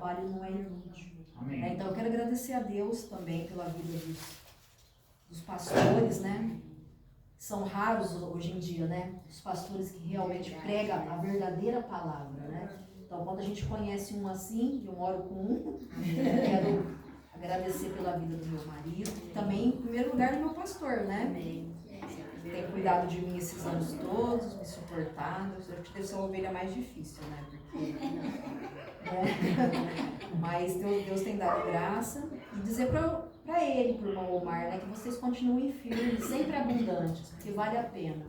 trabalho não é inútil. Amém. Então eu quero agradecer a Deus também pela vida dos pastores, né? São raros hoje em dia, né? Os pastores que realmente pregam a verdadeira palavra, né? Então quando a gente conhece um assim, eu moro com um, quero agradecer pela vida do meu marido, também em primeiro lugar do meu pastor, né? Tem cuidado de mim esses anos todos, me suportado. Eu acho que deve ser uma ovelha mais difícil, né? Porque, mas Deus tem dado graça. E dizer para ele, para o irmão Omar, né, que vocês continuem firmes, sempre abundantes, porque vale a pena.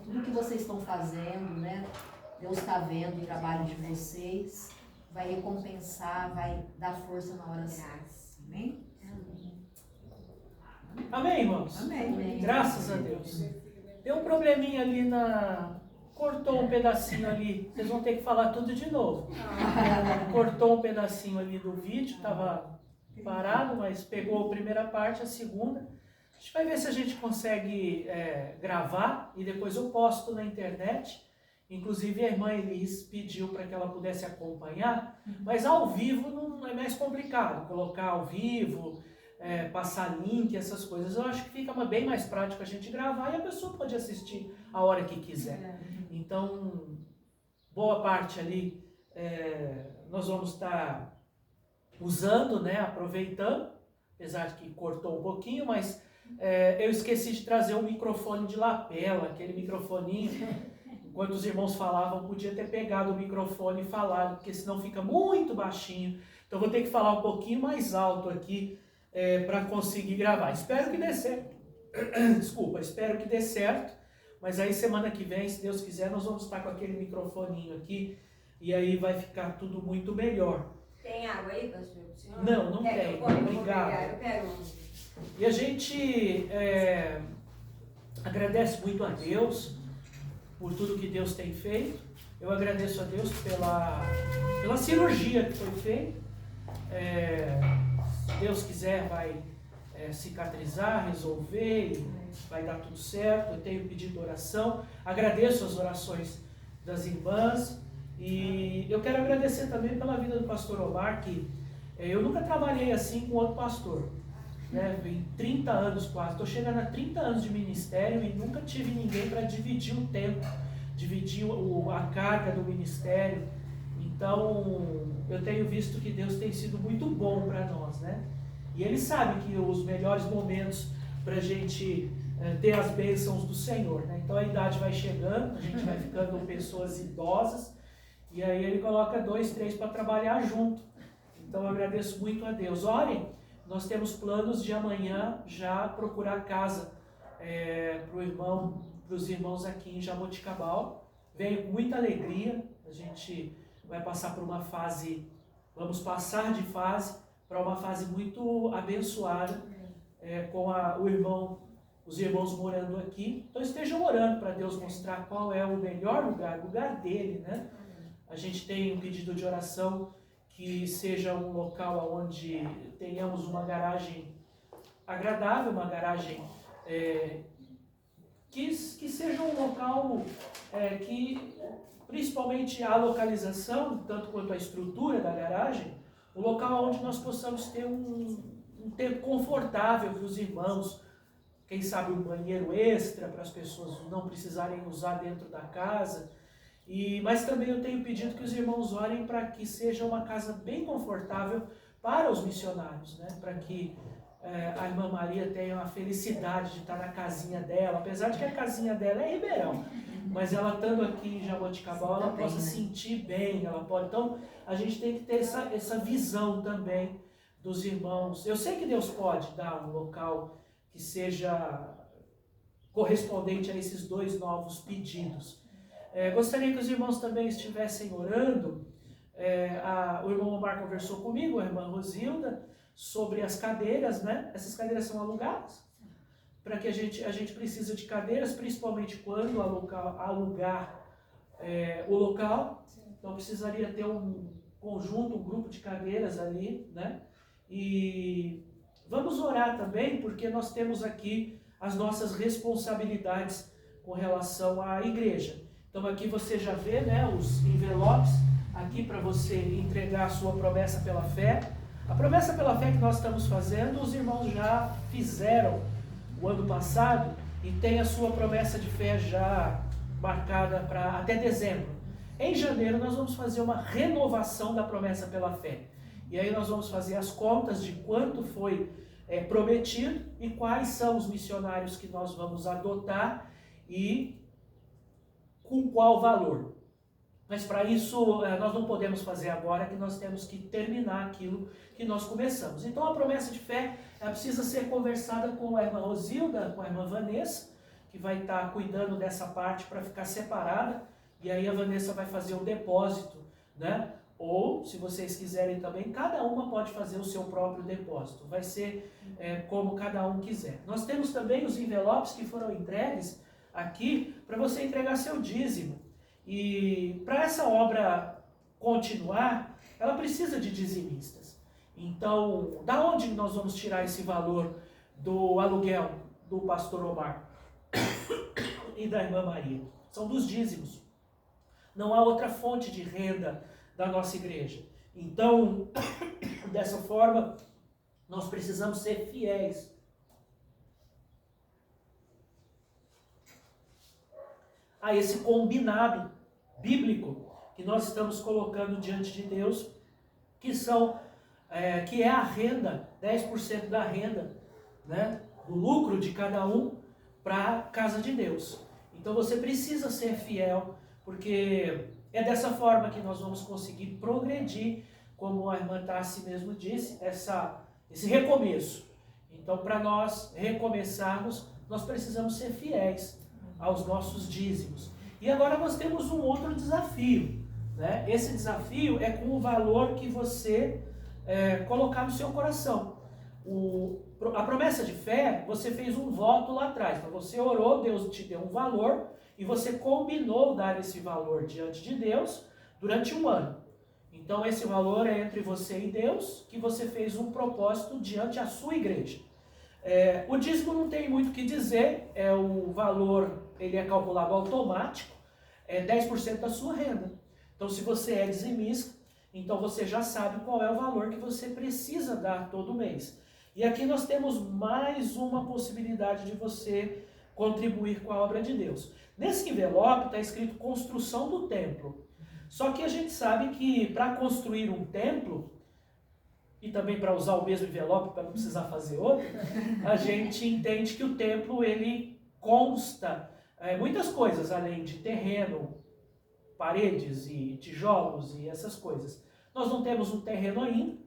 Tudo que vocês estão fazendo, né? Deus está vendo o trabalho de vocês, vai recompensar, vai dar força na hora certa. Amém? Amém, irmãos? Amém. Graças a Deus. Deu um probleminha ali cortou um pedacinho ali. Vocês vão ter que falar tudo de novo. Cortou um pedacinho ali do vídeo, estava parado, mas pegou a primeira parte, a segunda. A gente vai ver se a gente consegue gravar e depois eu posto na internet. Inclusive a irmã Elis pediu para que ela pudesse acompanhar, mas ao vivo não é mais complicado, colocar ao vivo, passar link, essas coisas. Eu acho que fica bem mais prático a gente gravar e a pessoa pode assistir a hora que quiser. Então, boa parte ali nós vamos estar usando, né, aproveitando, apesar de que cortou um pouquinho, mas eu esqueci de trazer um microfone de lapela, aquele microfoninho. Enquanto os irmãos falavam, podia ter pegado o microfone e falado, porque senão fica muito baixinho. Então vou ter que falar um pouquinho mais alto aqui para conseguir gravar. Espero que dê certo. Desculpa, espero que dê certo. Mas aí semana que vem, se Deus quiser, nós vamos estar com aquele microfoninho aqui e aí vai ficar tudo muito melhor. Tem água aí, pastor? Não tem. Obrigado. Eu pego. E a gente agradece muito a Deus por tudo que Deus tem feito. Eu agradeço a Deus pela cirurgia que foi feita. Se Deus quiser, vai cicatrizar, resolver, e vai dar tudo certo. Eu tenho pedido oração. Agradeço as orações das irmãs. E eu quero agradecer também pela vida do pastor Omar, que eu nunca trabalhei assim com outro pastor. Em 30 anos quase, estou chegando a 30 anos de ministério e nunca tive ninguém para dividir o tempo, dividir a carga do ministério. Então, eu tenho visto que Deus tem sido muito bom para nós, né? E Ele sabe que os melhores momentos para a gente ter as bênçãos do Senhor, né? Então a idade vai chegando, a gente vai ficando pessoas idosas, e aí Ele coloca 2, 3 para trabalhar junto. Então eu agradeço muito a Deus. Orem. Nós temos planos de amanhã já procurar casa para os irmãos aqui em Jaboticabal. Venho com muita alegria, a gente vai passar por uma fase, vamos passar de fase para uma fase muito abençoada, com os irmãos morando aqui. Então estejam orando para Deus mostrar qual é o melhor lugar, o lugar dele, né? A gente tem um pedido de oração que seja um local onde tenhamos uma garagem agradável, uma garagem que seja um local que, principalmente a localização, tanto quanto a estrutura da garagem, um local onde nós possamos ter um tempo confortável para os irmãos, quem sabe um banheiro extra para as pessoas não precisarem usar dentro da casa. Mas também eu tenho pedido que os irmãos orem para que seja uma casa bem confortável para os missionários, né? Para que a irmã Maria tenha a felicidade de estar na casinha dela, apesar de que a casinha dela é Ribeirão, mas ela estando aqui em Jaboticabal, ela possa sentir bem, ela pode. Então a gente tem que ter essa visão também dos irmãos. Eu sei que Deus pode dar um local que seja correspondente a esses 2 novos pedidos. Gostaria que os irmãos também estivessem orando. O irmão Omar conversou comigo, a irmã Rosilda, sobre as cadeiras, né? Essas cadeiras são alugadas, para que a gente precisa de cadeiras, principalmente quando alugar o local. Então precisaria ter um conjunto, um grupo de cadeiras ali, né? E vamos orar também, porque nós temos aqui as nossas responsabilidades com relação à igreja. Então aqui você já vê, né, os envelopes aqui para você entregar a sua promessa pela fé. A promessa pela fé que nós estamos fazendo, os irmãos já fizeram o ano passado e tem a sua promessa de fé já marcada para até dezembro. Em janeiro nós vamos fazer uma renovação da promessa pela fé. E aí nós vamos fazer as contas de quanto foi prometido e quais são os missionários que nós vamos adotar e com qual valor. Mas para isso nós não podemos fazer agora, que nós temos que terminar aquilo que nós começamos. Então a promessa de fé ela precisa ser conversada com a irmã Rosilda, com a irmã Vanessa, que vai estar cuidando dessa parte para ficar separada, e aí a Vanessa vai fazer um depósito, né? Ou, se vocês quiserem também, cada uma pode fazer o seu próprio depósito. Vai ser como cada um quiser. Nós temos também os envelopes que foram entregues aqui para você entregar seu dízimo. E para essa obra continuar, ela precisa de dizimistas. Então, da onde nós vamos tirar esse valor do aluguel do pastor Omar e da irmã Maria? São dos dízimos. Não há outra fonte de renda da nossa igreja. Então, dessa forma, nós precisamos ser fiéis a esse combinado bíblico que nós estamos colocando diante de Deus, que é a renda, 10% da renda, né, do lucro de cada um para a casa de Deus. Então você precisa ser fiel, porque é dessa forma que nós vamos conseguir progredir, como a irmã Tassi mesmo disse, esse recomeço. Então, para nós recomeçarmos, nós precisamos ser fiéis aos nossos dízimos. E agora nós temos um outro desafio, né? Esse desafio é com o valor que você colocar no seu coração. A promessa de fé, você fez um voto lá atrás. Então você orou, Deus te deu um valor e você combinou dar esse valor diante de Deus durante um ano. Então esse valor é entre você e Deus, que você fez um propósito diante da sua igreja. O dízimo não tem muito o que dizer, o valor ele é calculado automático, é 10% da sua renda. Então se você é dizimista, então você já sabe qual é o valor que você precisa dar todo mês. E aqui nós temos mais uma possibilidade de você contribuir com a obra de Deus. Nesse envelope está escrito construção do templo. Só que a gente sabe que para construir um templo, e também para usar o mesmo envelope para não precisar fazer outro, a gente entende que o templo ele consta muitas coisas, além de terreno, paredes e tijolos e essas coisas. Nós não temos um terreno ainda,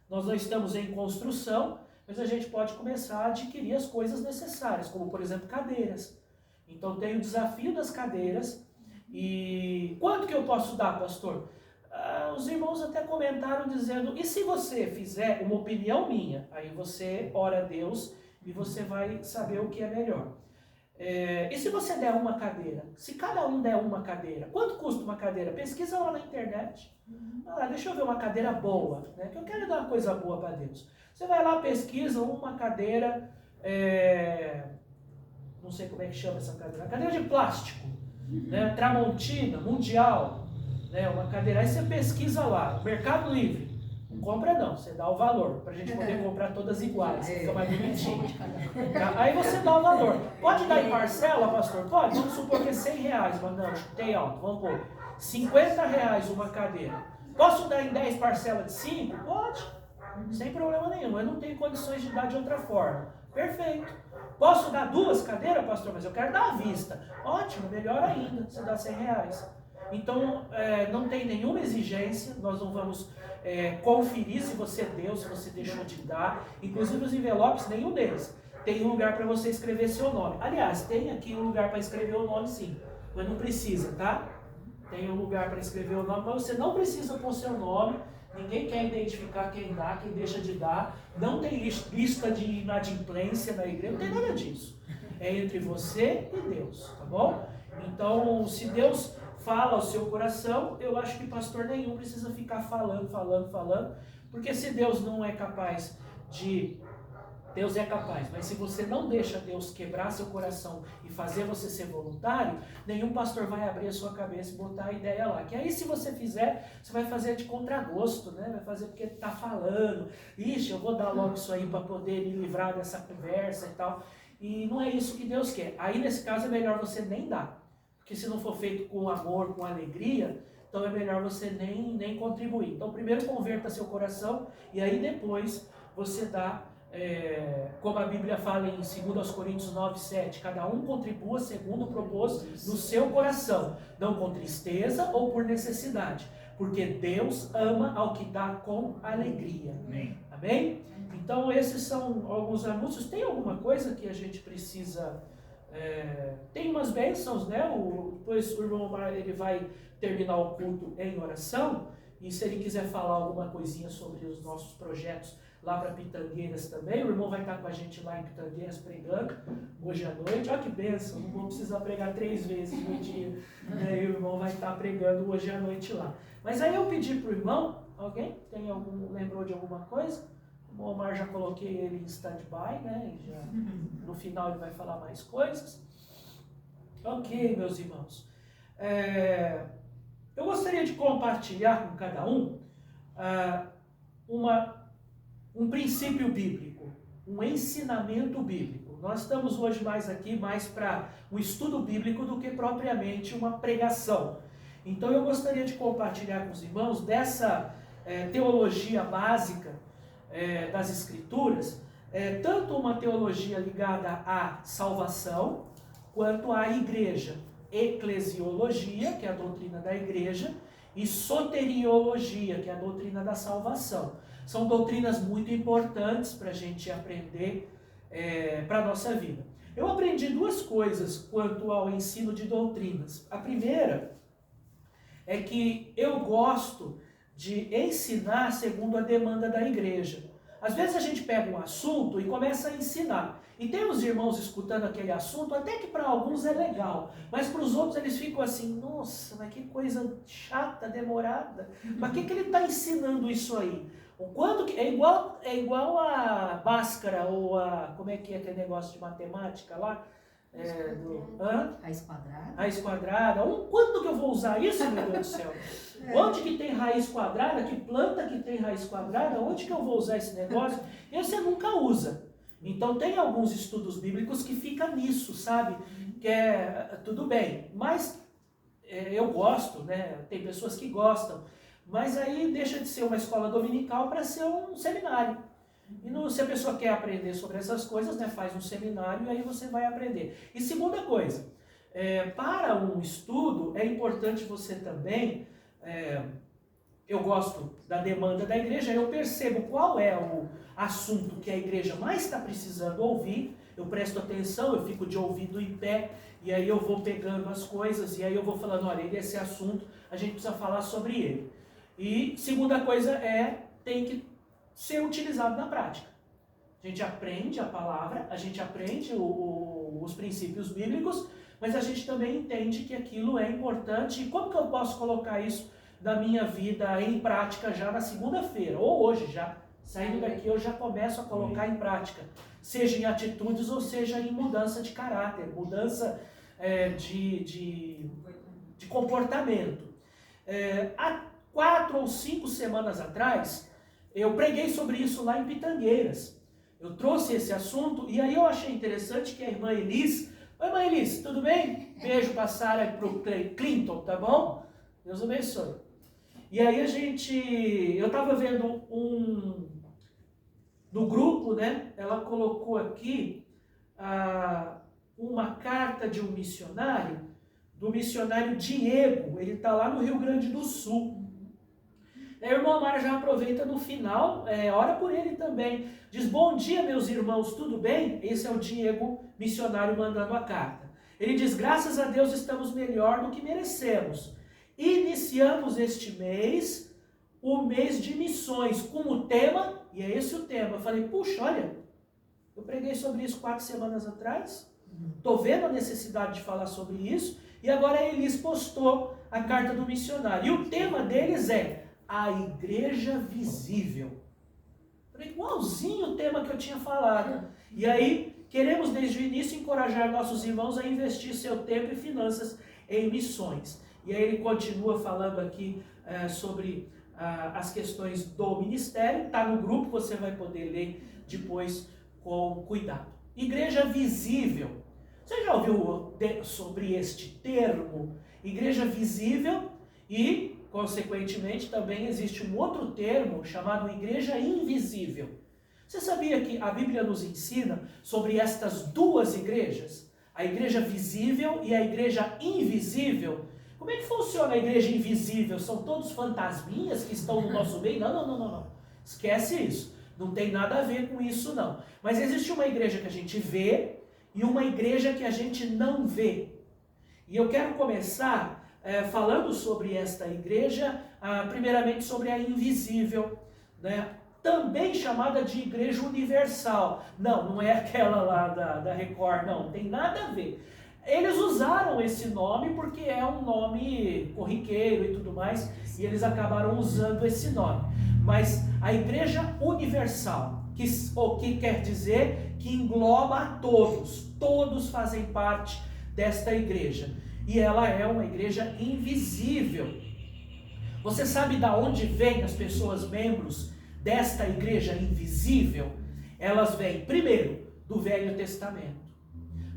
nós não estamos em construção, mas a gente pode começar a adquirir as coisas necessárias, como por exemplo cadeiras. Então tem o desafio das cadeiras. E quanto que eu posso dar, pastor? Os irmãos até comentaram dizendo, e se você fizer uma opinião minha? Aí você ora a Deus e você vai saber o que é melhor. E se você der uma cadeira? Se cada um der uma cadeira, quanto custa uma cadeira? Pesquisa lá na internet. Deixa eu ver uma cadeira boa, né? Que eu quero dar uma coisa boa para Deus. Você vai lá, pesquisa uma cadeira, não sei como é que chama essa cadeira, cadeira de plástico, né? Tramontina, mundial, né? Uma cadeira, aí você pesquisa lá, Mercado Livre, não compra não, você dá o valor, para a gente poder comprar todas iguais, fica mais bonitinho. Aí você dá o valor, pode dar em parcela, pastor? Pode, vamos supor que é R$100, mas não, chutei alto, vamos pôr, R$50 uma cadeira, posso dar em 10 parcelas de 5? Pode, sem problema nenhum, eu não tenho condições de dar de outra forma, perfeito. Posso dar 2 cadeiras, pastor, mas eu quero dar à vista. Ótimo, melhor ainda, você dá R$100. Então, não tem nenhuma exigência, nós não vamos conferir se você deu, se você deixou de dar. Inclusive os envelopes, nenhum deles tem um lugar para você escrever seu nome. Aliás, tem aqui um lugar para escrever o nome sim, mas não precisa, tá? Tem um lugar para escrever o nome, mas você não precisa pôr seu nome. Ninguém quer identificar quem dá, quem deixa de dar. Não tem lista de inadimplência na igreja, não tem nada disso. É entre você e Deus, tá bom? Então, se Deus fala ao seu coração, eu acho que pastor nenhum precisa ficar falando, porque se Deus não é capaz de Deus é capaz, mas se você não deixa Deus quebrar seu coração e fazer você ser voluntário, nenhum pastor vai abrir a sua cabeça e botar a ideia lá. Que aí se você fizer, você vai fazer de contragosto, né? Vai fazer porque está falando. Ixi, eu vou dar logo isso aí para poder me livrar dessa conversa e tal. E não é isso que Deus quer. Aí nesse caso é melhor você nem dar. Porque se não for feito com amor, com alegria, então é melhor você nem contribuir. Então primeiro converta seu coração e aí depois você dá... como a Bíblia fala em 2 Coríntios 9, 7, cada um contribua segundo propôs no seu coração, não com tristeza ou por necessidade, porque Deus ama ao que dá com alegria. Amém. Amém? Então esses são alguns anúncios. Tem alguma coisa que a gente precisa... tem umas bênçãos, né? Depois o irmão Omar, ele vai terminar o culto em oração, e se ele quiser falar alguma coisinha sobre os nossos projetos lá para Pitangueiras também, o irmão vai estar com a gente lá em Pitangueiras pregando hoje à noite. Olha que bênção, não vou precisar pregar 3 vezes no dia, né? E o irmão vai estar pregando hoje à noite lá. Mas aí eu pedi para o irmão, alguém lembrou de alguma coisa? O Omar já coloquei ele em stand-by, né? E já, no final ele vai falar mais coisas. Ok, meus irmãos. Eu gostaria de compartilhar com cada um um princípio bíblico, um ensinamento bíblico. Nós estamos hoje mais para um estudo bíblico do que propriamente uma pregação. Então eu gostaria de compartilhar com os irmãos dessa teologia básica das Escrituras, tanto uma teologia ligada à salvação, quanto à igreja, eclesiologia, que é a doutrina da igreja, e soteriologia, que é a doutrina da salvação. São doutrinas muito importantes para a gente aprender para a nossa vida. Eu aprendi 2 coisas quanto ao ensino de doutrinas. A primeira é que eu gosto de ensinar segundo a demanda da igreja. Às vezes a gente pega um assunto e começa a ensinar. E tem os irmãos escutando aquele assunto, até que para alguns é legal, mas para os outros eles ficam assim, nossa, mas que coisa chata, demorada. Mas que ele está ensinando isso aí? O quanto que é igual a Bhaskara ou a, como é que é aquele negócio de matemática lá? Raiz quadrada. Raiz quadrada. Quando que eu vou usar isso, meu Deus do céu? Onde que tem raiz quadrada? Que planta que tem raiz quadrada? Onde que eu vou usar esse negócio? E você nunca usa. Então tem alguns estudos bíblicos que ficam nisso, sabe? Que tudo bem, mas eu gosto, né? Tem pessoas que gostam, mas aí deixa de ser uma escola dominical para ser um seminário. E se a pessoa quer aprender sobre essas coisas, né, faz um seminário e aí você vai aprender. E segunda coisa, para um estudo é importante você também, eu gosto da demanda da igreja, eu percebo qual é o assunto que a igreja mais está precisando ouvir, eu presto atenção, eu fico de ouvido em pé, e aí eu vou pegando as coisas, e aí eu vou falando, olha, esse assunto, a gente precisa falar sobre ele. E segunda coisa tem que ser utilizado na prática. A gente aprende a palavra, a gente aprende os princípios bíblicos, mas a gente também entende que aquilo é importante. E como que eu posso colocar isso na minha vida em prática já na segunda-feira, ou hoje já? Saindo daqui eu já começo a colocar em prática, seja em atitudes ou seja em mudança de caráter, mudança de comportamento. Há 4 ou 5 semanas atrás, eu preguei sobre isso lá em Pitangueiras. Eu trouxe esse assunto e aí eu achei interessante que a irmã Elis... Oi, irmã Elis, tudo bem? Beijo para Sara e para o Clinton, tá bom? Deus abençoe. E aí eu estava vendo no grupo, né? Ela colocou aqui uma carta de um missionário, do missionário Diego. Ele está lá no Rio Grande do Sul. O irmão Amaro já aproveita no final, ora por ele também. Diz, bom dia meus irmãos, tudo bem? Esse é o Diego, missionário, mandando a carta. Ele diz, graças a Deus estamos melhor do que merecemos. Iniciamos este mês, o mês de missões, com o tema, e é esse o tema. Eu falei, puxa, olha, eu preguei sobre isso 4 semanas atrás, estou vendo a necessidade de falar sobre isso, e agora a Elis postou a carta do missionário. E o tema deles é a igreja visível. igualzinho o tema que eu tinha falado. E aí, queremos desde o início encorajar nossos irmãos a investir seu tempo e finanças em missões. E aí ele continua falando aqui sobre as questões do ministério. Está no grupo, você vai poder ler depois com cuidado. Igreja visível. Você já ouviu sobre este termo? Igreja visível e, consequentemente, também existe um outro termo chamado igreja invisível. Você sabia que a Bíblia nos ensina sobre estas duas igrejas? A igreja visível e a igreja invisível. Como é que funciona a igreja invisível? São todos fantasminhas que estão no nosso meio? Não. Esquece isso. Não tem nada a ver com isso, não. Mas existe uma igreja que a gente vê e uma igreja que a gente não vê. E eu quero começar falando sobre esta igreja, primeiramente sobre a invisível, né? Também chamada de Igreja Universal. Não é aquela lá da Record, não tem nada a ver. Eles usaram esse nome porque é um nome corriqueiro e tudo mais, e eles acabaram usando esse nome. Mas a Igreja Universal, que quer dizer que engloba a todos fazem parte desta igreja. E ela é uma igreja invisível. Você sabe de onde vêm as pessoas membros desta igreja invisível? Elas vêm, primeiro, do Velho Testamento.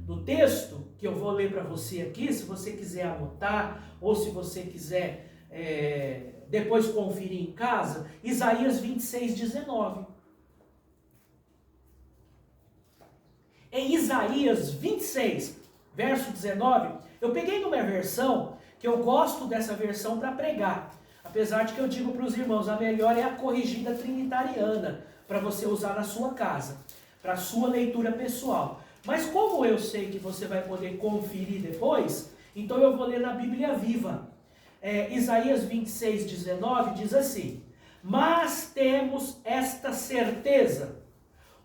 No texto que eu vou ler para você aqui, se você quiser anotar, ou se você quiser depois conferir em casa, Isaías 26:19. Em Isaías 26, verso 19, eu peguei numa versão que eu gosto dessa versão para pregar. Apesar de que eu digo para os irmãos, a melhor é a corrigida trinitariana, para você usar na sua casa, para a sua leitura pessoal. Mas como eu sei que você vai poder conferir depois, então eu vou ler na Bíblia Viva. Isaías 26:19 diz assim: mas temos esta certeza,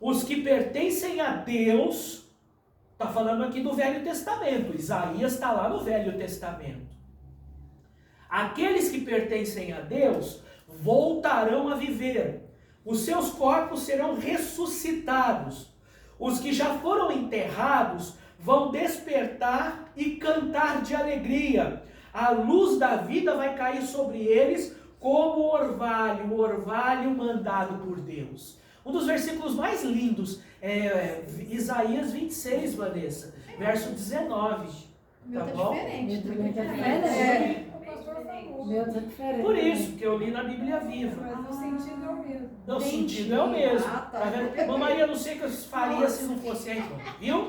os que pertencem a Deus, está falando aqui do Velho Testamento, Isaías está lá no Velho Testamento. Aqueles que pertencem a Deus voltarão a viver, os seus corpos serão ressuscitados, os que já foram enterrados vão despertar e cantar de alegria, a luz da vida vai cair sobre eles como o orvalho mandado por Deus. Um dos versículos mais lindos é Isaías 26, Vanessa, verso 19. Meu tá bom? Diferente. Meu tá diferente. Por isso que eu li na Bíblia Viva. Mas o sentido é o mesmo. O sentido é o mesmo. Tá vendo? Mamãe, eu não sei o que eu faria se não fosse a irmã, viu?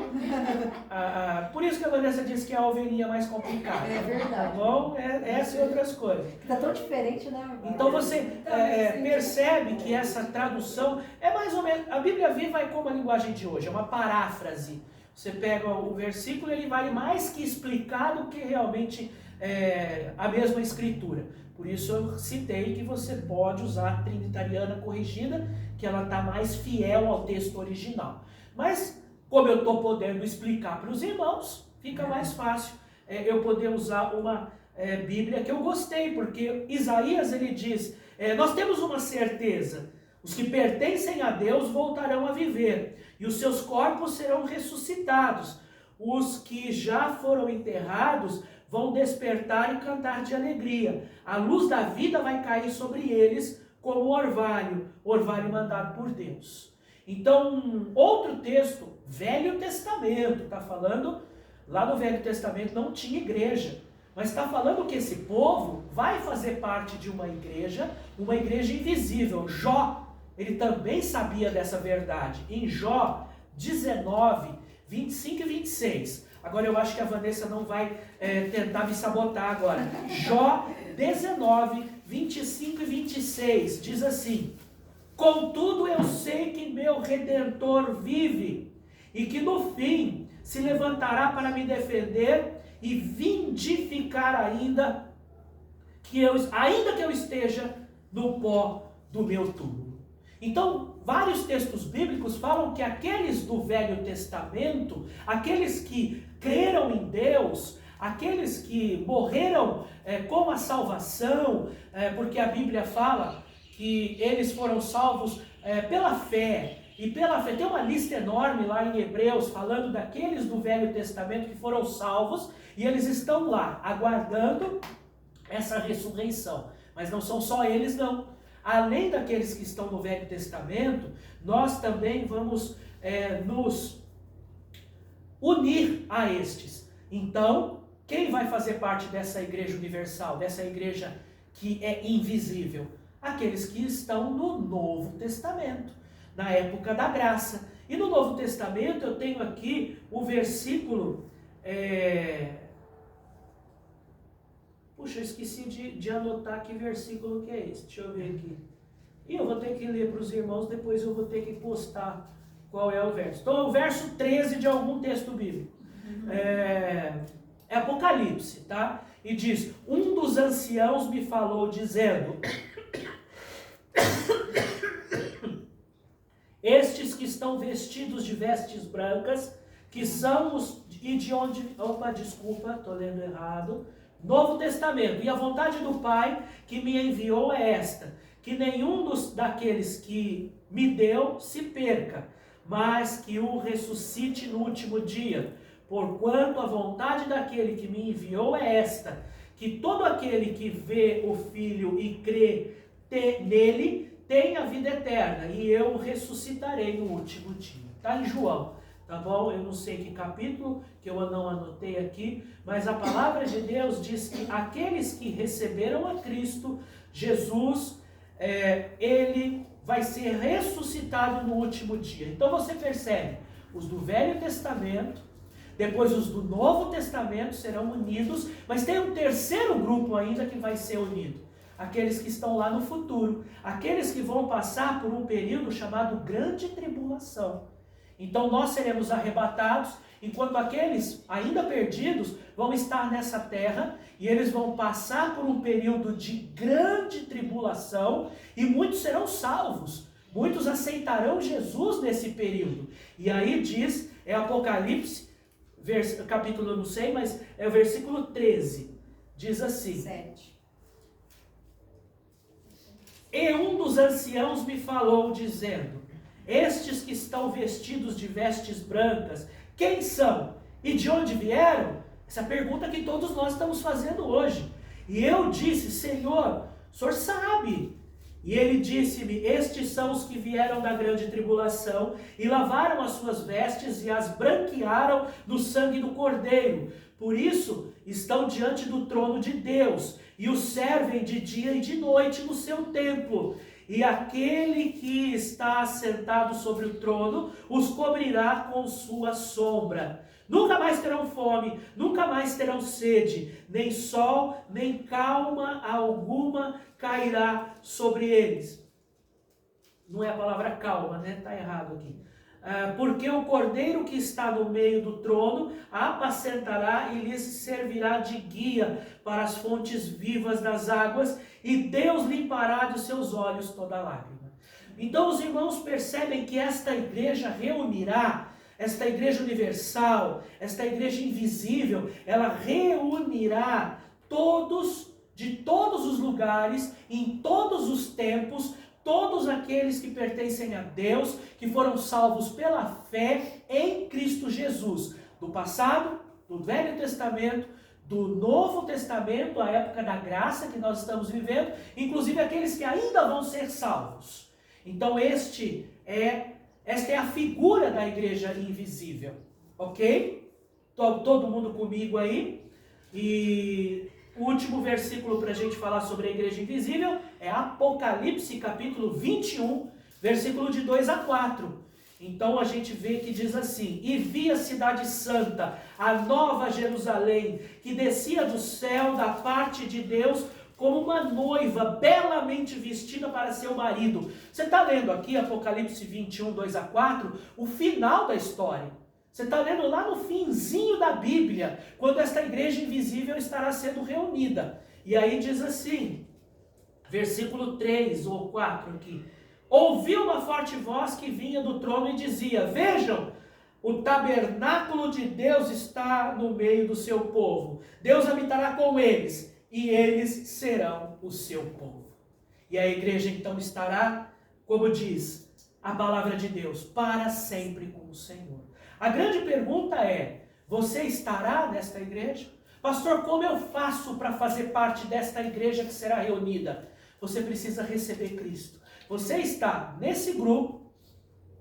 Por isso que a Vanessa disse que é a ovelhinha mais complicada. É verdade. Tá bom? Essa e outras coisas. Tá tão diferente, né? Então você percebe que essa tradução é mais ou menos... A Bíblia Viva é como a linguagem de hoje, é uma paráfrase. Você pega o versículo, ele vale mais que explicar do que realmente a mesma escritura. Por isso eu citei que você pode usar a trinitariana corrigida, que ela está mais fiel ao texto original. Mas, como eu estou podendo explicar para os irmãos, fica mais fácil eu poder usar uma Bíblia que eu gostei, porque Isaías ele diz, nós temos uma certeza, os que pertencem a Deus voltarão a viver, e os seus corpos serão ressuscitados, os que já foram enterrados vão despertar e cantar de alegria, a luz da vida vai cair sobre eles como orvalho mandado por Deus. Então, outro texto, Velho Testamento, está falando, lá no Velho Testamento não tinha igreja, mas está falando que esse povo vai fazer parte de uma igreja invisível. Jó, ele também sabia dessa verdade. Em Jó 19, 25 e 26. Agora eu acho que a Vanessa não vai tentar me sabotar agora. Jó 19, 25 e 26 diz assim: contudo eu sei que meu Redentor vive, e que no fim se levantará para me defender e vindificar ainda que eu esteja no pó do meu túmulo. Então, vários textos bíblicos falam que aqueles do Velho Testamento, aqueles que creram em Deus, aqueles que morreram com a salvação, porque a Bíblia fala que eles foram salvos pela fé. E pela fé, tem uma lista enorme lá em Hebreus, falando daqueles do Velho Testamento que foram salvos, e eles estão lá, aguardando essa ressurreição. Mas não são só eles, não. Além daqueles que estão no Velho Testamento, nós também vamos nos unir a estes. Então, quem vai fazer parte dessa igreja universal, dessa igreja que é invisível? Aqueles que estão no Novo Testamento, na época da graça. E no Novo Testamento eu tenho aqui o versículo... Puxa, eu esqueci de anotar que versículo que é esse. Deixa eu ver aqui. E eu vou ter que ler para os irmãos, depois eu vou ter que postar qual é o verso. Então, o verso 13 de algum texto bíblico. É Apocalipse, tá? E diz: um dos anciãos me falou dizendo... Estes que estão vestidos de vestes brancas, que são os... E de onde... Opa, desculpa, estou lendo errado. Novo Testamento. E a vontade do Pai que me enviou é esta: que nenhum daqueles que me deu se perca, mas que o ressuscite no último dia. Porquanto a vontade daquele que me enviou é esta: que todo aquele que vê o Filho e crê nele tem a vida eterna, e eu ressuscitarei no último dia. Está em João, tá bom? Eu não sei que capítulo, que eu não anotei aqui, mas a palavra de Deus diz que aqueles que receberam a Cristo, Jesus, ele vai ser ressuscitado no último dia. Então você percebe, os do Velho Testamento, depois os do Novo Testamento serão unidos, mas tem um terceiro grupo ainda que vai ser unido. Aqueles que estão lá no futuro, aqueles que vão passar por um período chamado Grande Tribulação. Então nós seremos arrebatados, enquanto aqueles ainda perdidos vão estar nessa terra, e eles vão passar por um período de grande tribulação, e muitos serão salvos, muitos aceitarão Jesus nesse período. E aí diz, Apocalipse, capítulo eu não sei, mas é o versículo 13, diz assim... 7. E um dos anciãos me falou, dizendo: estes que estão vestidos de vestes brancas, quem são? E de onde vieram? Essa pergunta que todos nós estamos fazendo hoje. E eu disse: Senhor, o Senhor sabe. E ele disse-me: estes são os que vieram da grande tribulação, e lavaram as suas vestes, e as branquearam no sangue do Cordeiro. Por isso estão diante do trono de Deus, e o servem de dia e de noite no seu templo. E aquele que está sentado sobre o trono os cobrirá com sua sombra. Nunca mais terão fome, nunca mais terão sede, nem sol, nem calma alguma cairá sobre eles. Não é a palavra calma, né? Está errado aqui. Porque o cordeiro que está no meio do trono apacentará e lhes servirá de guia para as fontes vivas das águas, e Deus limpará dos seus olhos toda lágrima. Então os irmãos percebem que esta igreja reunirá, esta igreja universal, esta igreja invisível, ela reunirá todos, de todos os lugares, em todos os tempos, todos aqueles que pertencem a Deus, que foram salvos pela fé em Cristo Jesus, do passado, do Velho Testamento, do Novo Testamento, a época da graça que nós estamos vivendo, inclusive aqueles que ainda vão ser salvos. Então esta é a figura da igreja invisível, ok? Todo mundo comigo aí? E o último versículo para a gente falar sobre a igreja invisível é Apocalipse, capítulo 21, versículo de 2 a 4. Então a gente vê que diz assim: e vi a cidade santa, a nova Jerusalém, que descia do céu da parte de Deus, como uma noiva belamente vestida para seu marido. Você está lendo aqui Apocalipse 21, 2 a 4, o final da história. Você está lendo lá no finzinho da Bíblia, quando esta igreja invisível estará sendo reunida. E aí diz assim, versículo 3 ou 4 aqui: ouvi uma forte voz que vinha do trono e dizia: vejam, o tabernáculo de Deus está no meio do seu povo. Deus habitará com eles, e eles serão o seu povo. E a igreja então estará, como diz a palavra de Deus, para sempre com o Senhor. A grande pergunta é, você estará nesta igreja? Pastor, como eu faço para fazer parte desta igreja que será reunida? Você precisa receber Cristo. Você está nesse grupo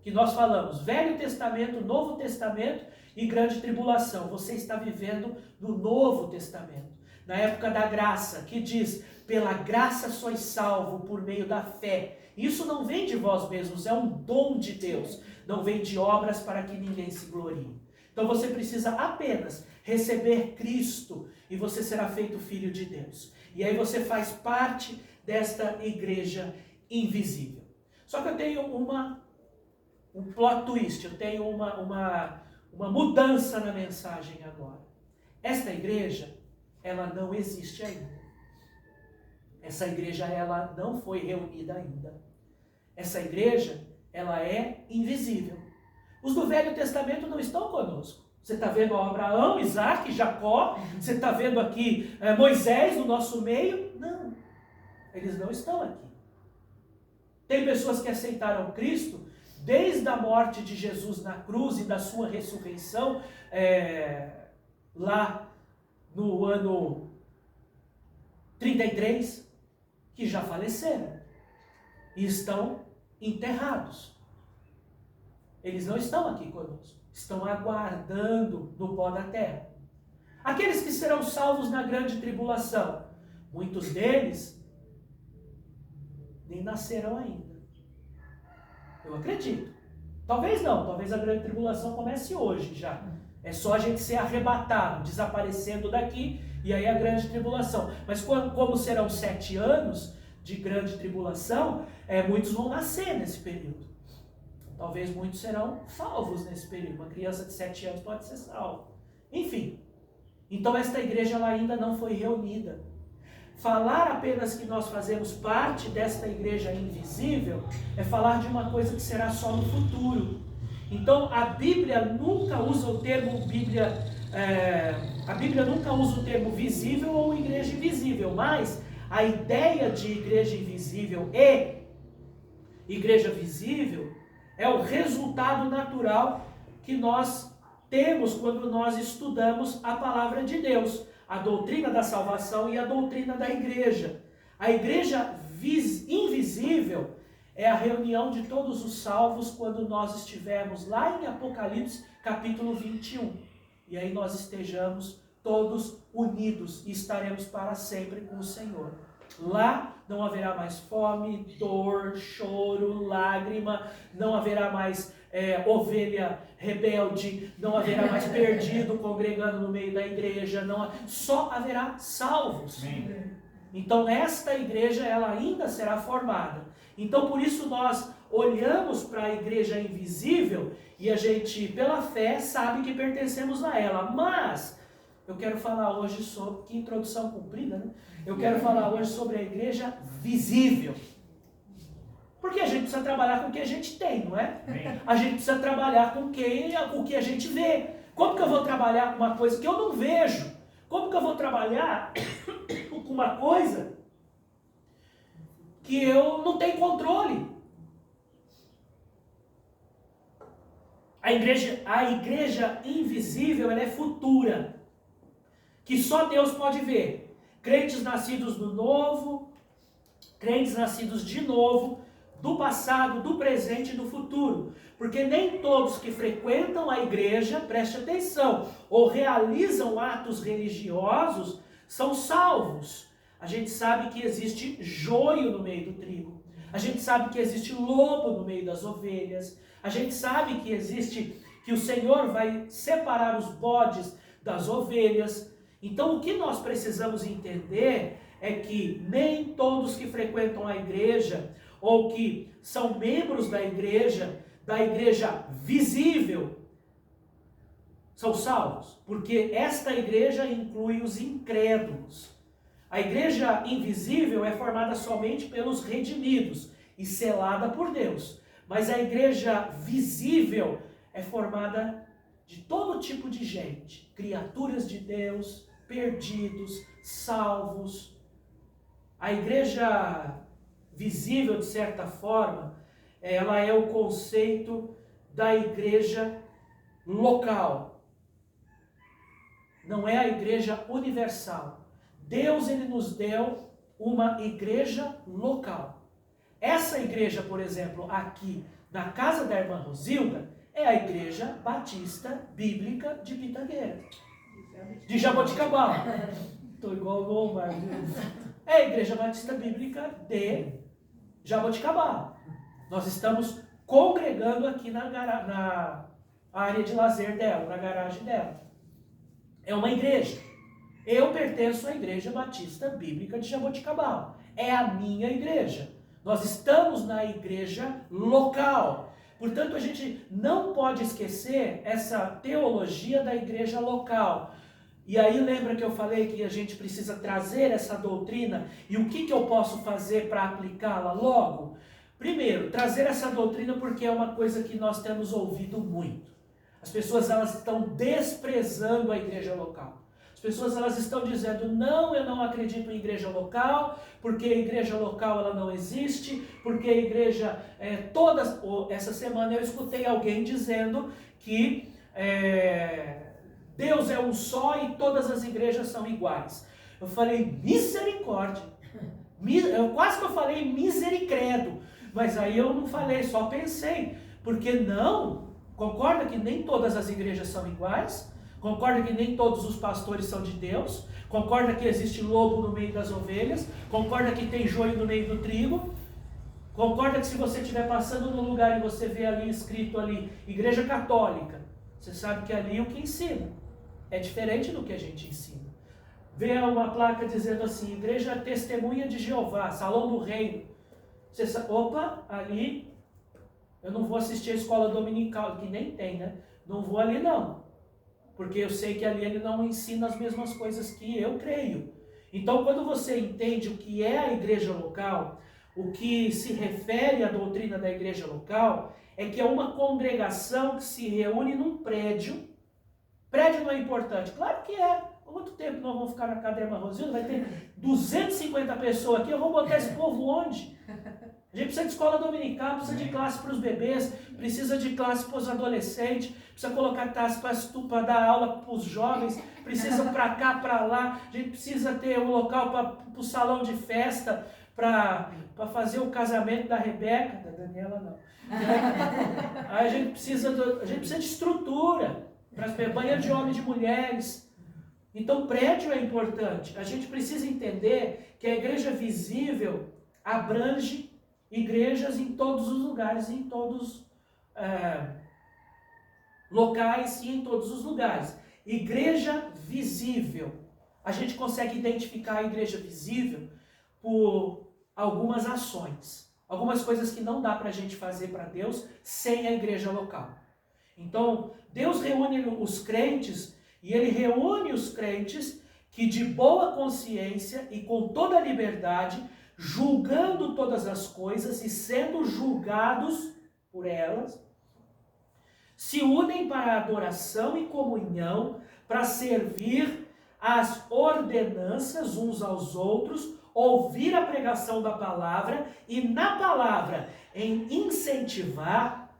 que nós falamos, Velho Testamento, Novo Testamento e Grande Tribulação. Você está vivendo no Novo Testamento, na época da graça, que diz, pela graça sois salvo por meio da fé. Isso não vem de vós mesmos, é um dom de Deus. Não vem de obras para que ninguém se glorie. Então você precisa apenas receber Cristo e você será feito filho de Deus. E aí você faz parte desta igreja invisível. Só que eu tenho um plot twist, eu tenho uma mudança na mensagem agora. Esta igreja, ela não existe ainda. Essa igreja, ela não foi reunida ainda. Essa igreja, ela é invisível. Os do Velho Testamento não estão conosco. Você está vendo Abraão, Isaac, Jacó, você está vendo aqui Moisés no nosso meio? Não, eles não estão aqui. Tem pessoas que aceitaram Cristo desde a morte de Jesus na cruz e da sua ressurreição, lá no ano 33, que já faleceram e estão enterrados. Eles não estão aqui conosco, estão aguardando no pó da terra. Aqueles que serão salvos na grande tribulação, muitos deles nem nascerão ainda. Eu acredito. Talvez não, talvez a grande tribulação comece hoje já. É só a gente ser arrebatado, desaparecendo daqui, e aí a grande tribulação. Mas como serão 7 anos de grande tribulação, muitos vão nascer nesse período. Talvez muitos serão salvos nesse período. Uma criança de 7 anos pode ser salva. Enfim, então esta igreja ela ainda não foi reunida. Falar apenas que nós fazemos parte desta igreja invisível é falar de uma coisa que será só no futuro. Então a Bíblia nunca usa o termo nunca usa o termo visível ou igreja invisível, mas a ideia de igreja invisível e igreja visível é o resultado natural que nós temos quando nós estudamos a palavra de Deus, a doutrina da salvação e a doutrina da igreja. A igreja invisível é a reunião de todos os salvos quando nós estivermos lá em Apocalipse capítulo 21. E aí nós estejamos todos unidos e estaremos para sempre com o Senhor. Lá não haverá mais fome, dor, choro, lágrima, não haverá mais ovelha rebelde, não haverá mais perdido congregando no meio da igreja, só haverá salvos. Amém. Então esta igreja ela ainda será formada. Então por isso nós olhamos para a igreja invisível e a gente pela fé sabe que pertencemos a ela, mas eu quero falar hoje sobre, que introdução comprida, né? Eu quero falar hoje sobre a igreja visível. Porque a gente precisa trabalhar com o que a gente tem, não é? A gente precisa trabalhar com o que a gente vê. Como que eu vou trabalhar com uma coisa que eu não vejo? Como que eu vou trabalhar com uma coisa que eu não tenho controle? A igreja invisível, ela é futura, que só Deus pode ver. Crentes nascidos do novo, crentes nascidos de novo, do passado, do presente e do futuro. Porque nem todos que frequentam a igreja, preste atenção, ou realizam atos religiosos, são salvos. A gente sabe que existe joio no meio do trigo. A gente sabe que existe lobo no meio das ovelhas. A gente sabe que o Senhor vai separar os bodes das ovelhas. Então o que nós precisamos entender é que nem todos que frequentam a igreja ou que são membros da igreja visível, são salvos. Porque esta igreja inclui os incrédulos. A igreja invisível é formada somente pelos redimidos e selada por Deus. Mas a igreja visível é formada de todo tipo de gente, criaturas de Deus, perdidos, salvos. A igreja visível, de certa forma, ela é o conceito da igreja local. Não é a igreja universal. Deus, ele nos deu uma igreja local. Essa igreja, por exemplo, aqui na casa da irmã Rosilda, é a igreja batista bíblica de Pitangueira, de Jaboticabal. Estou igual o Omar. É a igreja batista bíblica de Jaboticabal. Nós estamos congregando aqui na área de lazer dela, na garagem dela. É uma igreja. Eu pertenço à igreja batista bíblica de Jaboticabal. É a minha igreja. Nós estamos na igreja local. Portanto, a gente não pode esquecer essa teologia da igreja local. E aí lembra que eu falei que a gente precisa trazer essa doutrina e o que eu posso fazer para aplicá-la logo? Primeiro, trazer essa doutrina porque é uma coisa que nós temos ouvido muito. As pessoas elas estão desprezando a igreja local. As pessoas elas estão dizendo, não, eu não acredito em igreja local, porque a igreja local ela não existe, porque a igreja, essa semana eu escutei alguém dizendo que Deus é um só e todas as igrejas são iguais. Eu falei, misericórdia, eu quase que eu falei misericredo, mas aí eu não falei, só pensei, porque não, concorda que nem todas as igrejas são iguais? Concorda que nem todos os pastores são de Deus? Concorda que existe lobo no meio das ovelhas? Concorda que tem joio no meio do trigo? Concorda que se você estiver passando no lugar e você vê ali escrito ali, Igreja Católica, você sabe que ali o que ensina é diferente do que a gente ensina. Vê uma placa dizendo assim, Igreja Testemunha de Jeová, Salão do Reino. Você sabe, opa, ali eu não vou assistir a escola dominical, que nem tem, né? Não vou ali não. Porque eu sei que ali ele não ensina as mesmas coisas que eu creio. Então, quando você entende o que é a igreja local, o que se refere à doutrina da igreja local, é que é uma congregação que se reúne num prédio. Prédio não é importante? Claro que é. Quanto tempo nós vamos ficar na casa da irmã Rosilda? Vai ter 250 pessoas aqui, eu vou botar esse povo onde? A gente precisa de escola dominical, precisa de classe para os bebês, precisa de classe para os adolescentes, precisa colocar classe para dar aula para os jovens, precisa para cá, para lá, a gente precisa ter um local para o salão de festa, para fazer o casamento da Rebeca, da Daniela não. Aí a gente precisa de estrutura, para as banhas de homens e de mulheres. Então prédio é importante. A gente precisa entender que a igreja visível abrange igrejas em todos os lugares, em todos locais e em todos os lugares. Igreja visível. A gente consegue identificar a igreja visível por algumas ações. Algumas coisas que não dá para a gente fazer para Deus sem a igreja local. Então, Deus reúne os crentes e Ele reúne os crentes que de boa consciência e com toda a liberdade, julgando todas as coisas e sendo julgados por elas, se unem para a adoração e comunhão, para servir as ordenanças uns aos outros, ouvir a pregação da palavra e na palavra em incentivar,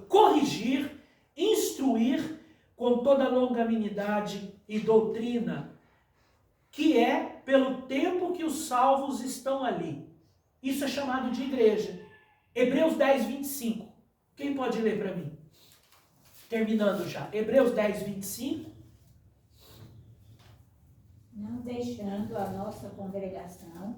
corrigir, instruir com toda longanimidade e doutrina, que é pelo tempo que os salvos estão ali. Isso é chamado de igreja. Hebreus 10, 25. Quem pode ler para mim? Terminando já. Hebreus 10, 25. Não deixando a nossa congregação,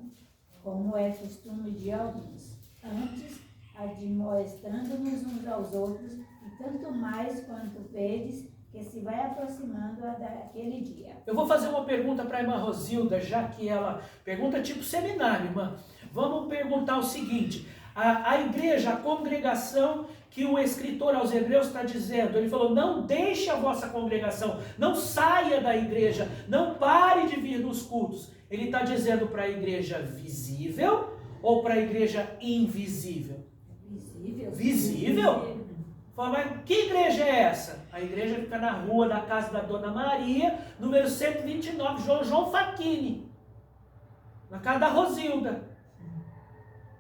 como é costume de alguns, antes admoestando-nos uns aos outros, e tanto mais quanto vedes que se vai aproximando daquele dia. Eu vou fazer uma pergunta para a irmã Rosilda, já que ela pergunta tipo seminário, irmã. Vamos perguntar o seguinte, a igreja, a congregação que o escritor aos Hebreus está dizendo, ele falou, não deixe a vossa congregação, não saia da igreja, não pare de vir nos cultos. Ele está dizendo para a igreja visível ou para a igreja invisível? Visível. Visível? Fala, mas que igreja é essa? A igreja fica na rua da casa da Dona Maria, número 129, João Facchini. Na casa da Rosilda.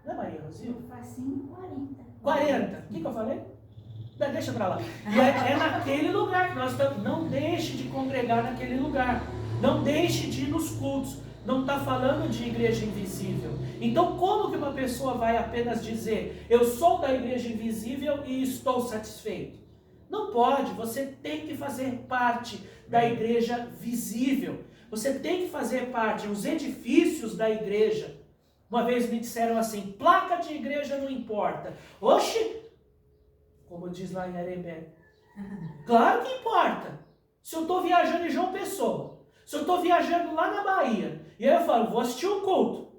Não é Maria Rosilda? Eu facinho 40. 40. O que eu falei? Deixa pra lá. E é naquele lugar que nós estamos. Não deixe de congregar naquele lugar. Não deixe de ir nos cultos. Não está falando de igreja invisível. Então, como que uma pessoa vai apenas dizer, eu sou da igreja invisível e estou satisfeito? Não pode. Você tem que fazer parte da igreja visível. Você tem que fazer parte dos edifícios da igreja. Uma vez me disseram assim, placa de igreja não importa. Oxe, como diz lá em Arembé. Claro que importa. Se eu estou viajando em João Pessoa, se eu estou viajando lá na Bahia, e aí eu falo, vou assistir um culto.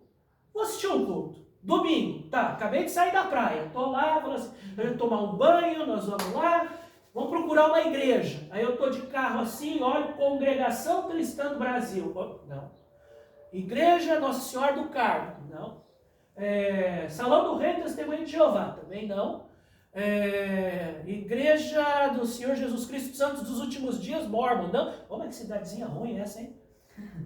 Domingo, tá, acabei de sair da praia, estou lá, vou tomar um banho, nós vamos lá, vamos procurar uma igreja. Aí eu estou de carro assim, olho, Congregação Cristã do Brasil. Não. Igreja Nossa Senhora do Carmo. Não. Salão do Reino Testemunho de Jeová. Também não. Igreja do Senhor Jesus Cristo dos Santos dos Últimos Dias, Mormon. Não. Olha que cidadezinha ruim essa, hein?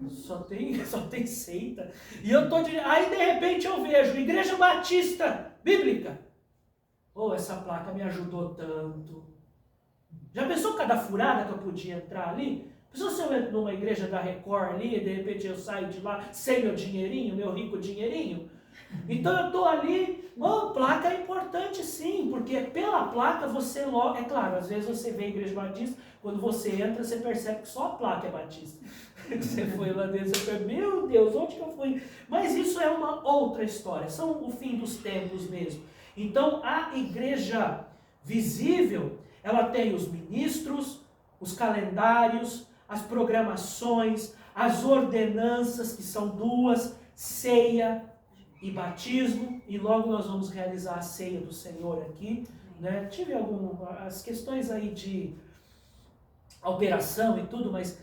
Só tem seita. E eu tô aí de repente eu vejo Igreja Batista Bíblica. Essa placa me ajudou tanto. Já pensou cada furada que eu podia entrar ali? Pensou se eu entro numa igreja da Record ali e de repente eu saio de lá sem meu dinheirinho, meu rico dinheirinho? Então eu estou ali, placa é importante sim, porque pela placa você logo, é claro, às vezes você vê a igreja batista, quando você entra você percebe que só a placa é batista. Você foi lá dentro, você pensa, meu Deus, onde que eu fui? Mas isso é uma outra história, são o fim dos tempos mesmo. Então a igreja visível, ela tem os ministros, os calendários, as programações, as ordenanças, que são 2, ceia e batismo, e logo nós vamos realizar a ceia do Senhor aqui, né? Tive as questões aí de alteração e tudo, mas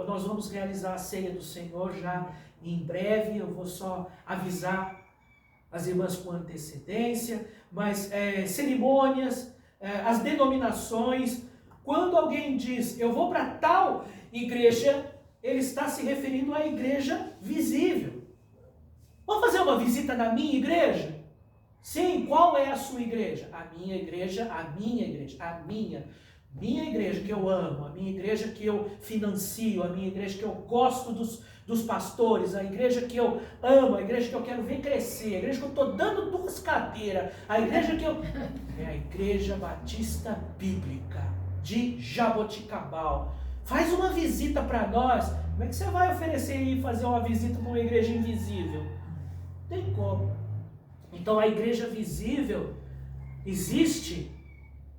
nós vamos realizar a ceia do Senhor já em breve. Eu vou só avisar as irmãs com antecedência, mas cerimônias, as denominações, quando alguém diz, eu vou para tal igreja, ele está se referindo à igreja visível. Vamos fazer uma visita na minha igreja? Sim, qual é a sua igreja? A minha igreja, minha igreja que eu amo, a minha igreja que eu financio, a minha igreja que eu gosto dos pastores, a igreja que eu amo, a igreja que eu quero ver crescer, a igreja que eu estou dando 2 cadeiras, a igreja que eu... É a Igreja Batista Bíblica de Jaboticabal. Faz uma visita para nós. Como é que você vai oferecer e fazer uma visita para uma igreja invisível? Não tem como. Então a igreja visível existe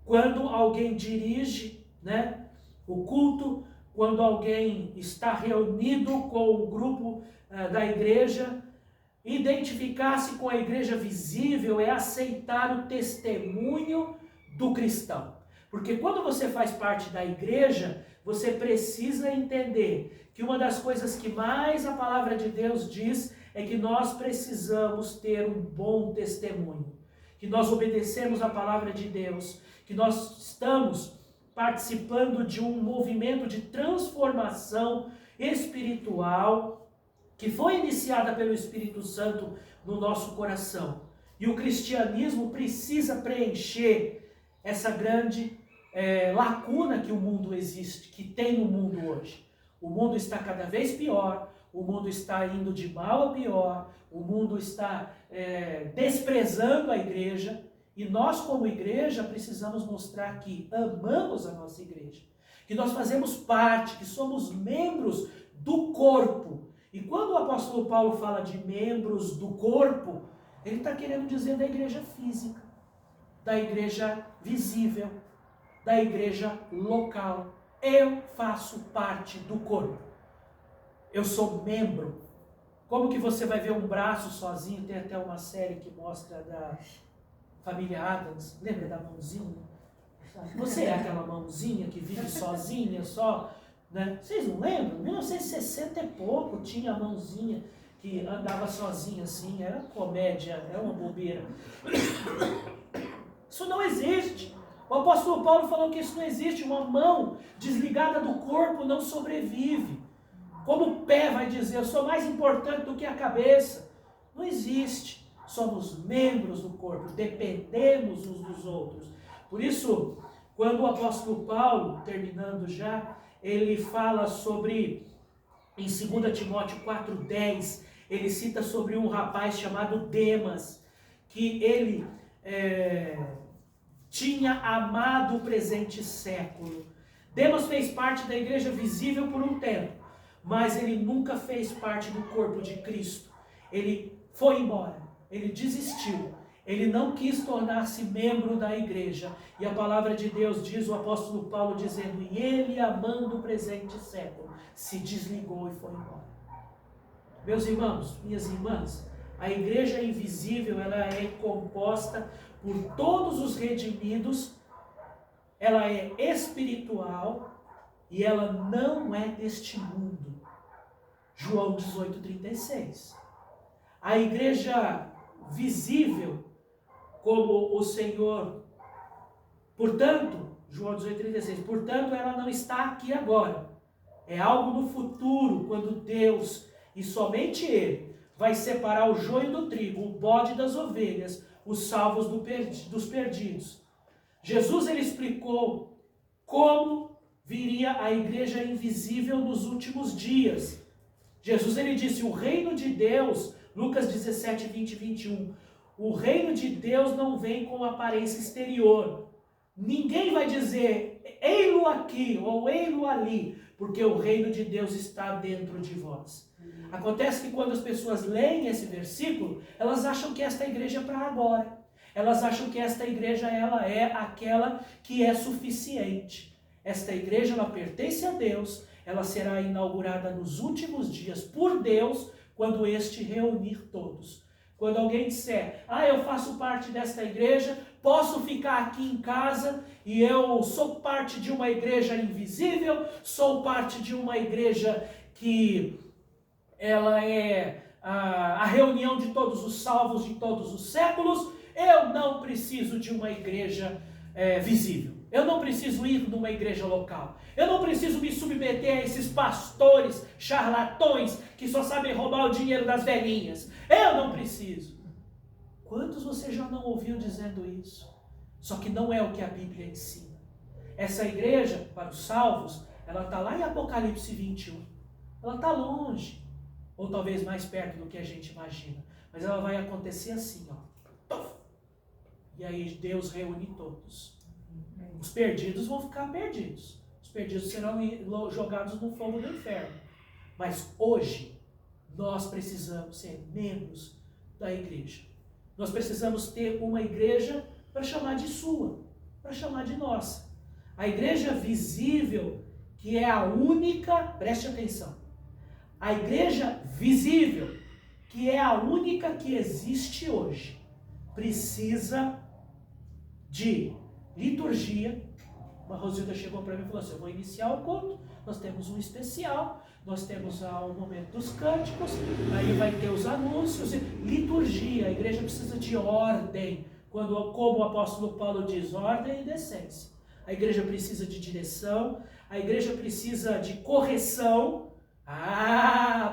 quando alguém dirige, né, o culto, quando alguém está reunido com o grupo da igreja. Identificar-se com a igreja visível é aceitar o testemunho do cristão. Porque quando você faz parte da igreja, você precisa entender que uma das coisas que mais a palavra de Deus diz é que nós precisamos ter um bom testemunho, que nós obedecemos a palavra de Deus, que nós estamos participando de um movimento de transformação espiritual que foi iniciada pelo Espírito Santo no nosso coração. E o cristianismo precisa preencher essa grande lacuna que o mundo existe, que tem no mundo hoje. O mundo está cada vez pior, o mundo está indo de mal a pior, o mundo está desprezando a igreja, e nós como igreja precisamos mostrar que amamos a nossa igreja, que nós fazemos parte, que somos membros do corpo. E quando o apóstolo Paulo fala de membros do corpo, ele está querendo dizer da igreja física, da igreja visível, da igreja local. Eu faço parte do corpo. Eu sou membro. Como que você vai ver um braço sozinho? Tem até uma série que mostra da família Adams. Lembra da mãozinha? Você é aquela mãozinha que vive sozinha, só... Né? Vocês não lembram? 1960 e pouco tinha a mãozinha que andava sozinha assim, era comédia, é uma bobeira. Isso não existe. O apóstolo Paulo falou que isso não existe. Uma mão desligada do corpo não sobrevive. Como o pé vai dizer, eu sou mais importante do que a cabeça. Não existe. Somos membros do corpo, dependemos uns dos outros. Por isso, quando o apóstolo Paulo, terminando já, ele fala sobre, em 2 Timóteo 4,10, ele cita sobre um rapaz chamado Demas, que ele tinha amado o presente século. Demas fez parte da igreja visível por um tempo, mas ele nunca fez parte do corpo de Cristo. Ele foi embora. Ele desistiu, ele não quis tornar-se membro da igreja. E a palavra de Deus diz, o apóstolo Paulo dizendo, e ele, amando o presente século, se desligou e foi embora. Meus irmãos, minhas irmãs, a igreja invisível, ela é composta por todos os redimidos, ela é espiritual e ela não é deste mundo. João 18,36. A igreja visível, como o Senhor, portanto, João 18,36, portanto ela não está aqui agora, é algo no futuro, quando Deus, e somente Ele, vai separar o joio do trigo, o bode das ovelhas, os salvos dos perdidos. Jesus, ele explicou como viria a igreja invisível nos últimos dias. Jesus, ele disse, o reino de Deus, Lucas 17, 20 e 21. O reino de Deus não vem com aparência exterior. Ninguém vai dizer, ei-lo aqui ou ei-lo ali, porque o reino de Deus está dentro de vós. Acontece que quando as pessoas leem esse versículo, elas acham que esta igreja é para agora. Elas acham que esta igreja ela é aquela que é suficiente. Esta igreja ela pertence a Deus, ela será inaugurada nos últimos dias por Deus, quando este reunir todos. Quando alguém disser, eu faço parte desta igreja, posso ficar aqui em casa e eu sou parte de uma igreja invisível, sou parte de uma igreja que ela é a reunião de todos os salvos de todos os séculos, eu não preciso de uma igreja visível. Eu não preciso ir numa igreja local. Eu não preciso me submeter a esses pastores charlatões que só sabem roubar o dinheiro das velhinhas. Eu não preciso. Quantos você já não ouviu dizendo isso? Só que não é o que a Bíblia ensina. Essa igreja, para os salvos, ela está lá em Apocalipse 21. Ela está longe. Ou talvez mais perto do que a gente imagina. Mas ela vai acontecer assim, ó. E aí Deus reúne todos. Os perdidos vão ficar perdidos. Os perdidos serão jogados no fogo do inferno. Mas hoje, nós precisamos ser membros da igreja. Nós precisamos ter uma igreja para chamar de sua, para chamar de nossa. A igreja visível, que é a única, preste atenção, a igreja visível, que é a única que existe hoje, precisa de liturgia. Uma Rosilda chegou para mim e falou assim, eu vou iniciar o culto, nós temos um especial, nós temos o momento dos cânticos, aí vai ter os anúncios, liturgia. A igreja precisa de ordem, como o apóstolo Paulo diz, ordem e decência. A igreja precisa de direção, a igreja precisa de correção.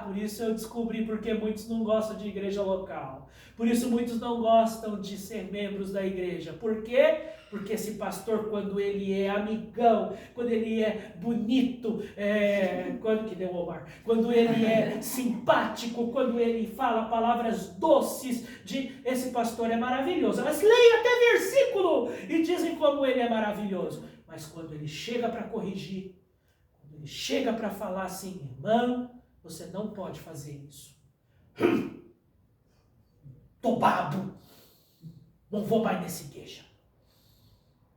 Por isso eu descobri porque muitos não gostam de igreja local. Por isso muitos não gostam de ser membros da igreja. Por quê? Porque esse pastor, quando ele é amigão, quando ele é bonito, quando ele é simpático, quando ele fala palavras doces, esse pastor é maravilhoso. Mas leia até versículo e dizem como ele é maravilhoso. Mas quando ele chega para corrigir, quando ele chega para falar assim, irmão, você não pode fazer isso. Tô babo, não vou mais nessa igreja.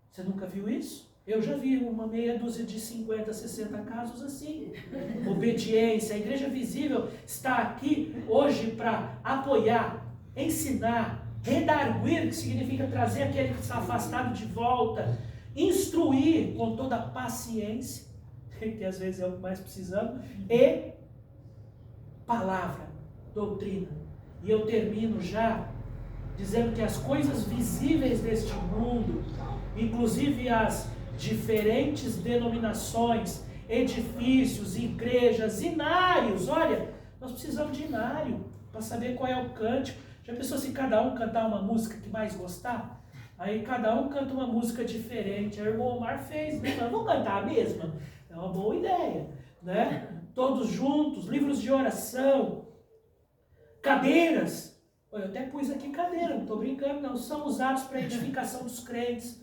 Você nunca viu isso? Eu já vi uma meia dúzia de 50, 60 casos assim. Obediência. A igreja visível está aqui hoje para apoiar, ensinar, redarguir, que significa trazer aquele que está afastado de volta, instruir com toda paciência, que às vezes é o que mais precisamos, e palavra, doutrina. E eu termino já dizendo que as coisas visíveis deste mundo, inclusive as diferentes denominações, edifícios, igrejas, inários. Olha, nós precisamos de inário para saber qual é o cântico. Já pensou se cada um cantar uma música que mais gostar? Aí cada um canta uma música diferente. A irmã Omar fez, né? Vamos cantar a mesma? É uma boa ideia, né? Todos juntos, livros de oração, cadeiras. Eu até pus aqui cadeira, não estou brincando, não. São usados para a edificação dos crentes.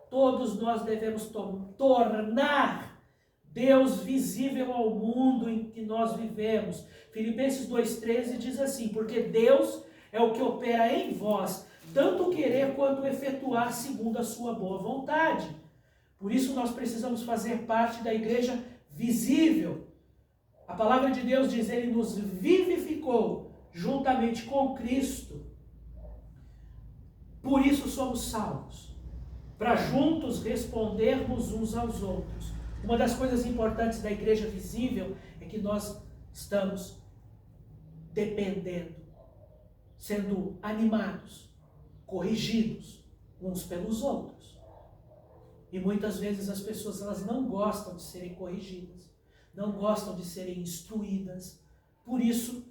Todos nós devemos tornar Deus visível ao mundo em que nós vivemos. Filipenses 2,13 diz assim: porque Deus é o que opera em vós, tanto querer quanto efetuar segundo a sua boa vontade. Por isso nós precisamos fazer parte da igreja visível. A palavra de Deus diz: ele nos vivificou juntamente com Cristo. Por isso somos salvos, para juntos respondermos uns aos outros. Uma das coisas importantes da igreja visível é que nós estamos dependendo, sendo animados, corrigidos uns pelos outros. E muitas vezes as pessoas elas não gostam de serem corrigidas, não gostam de serem instruídas. Por isso,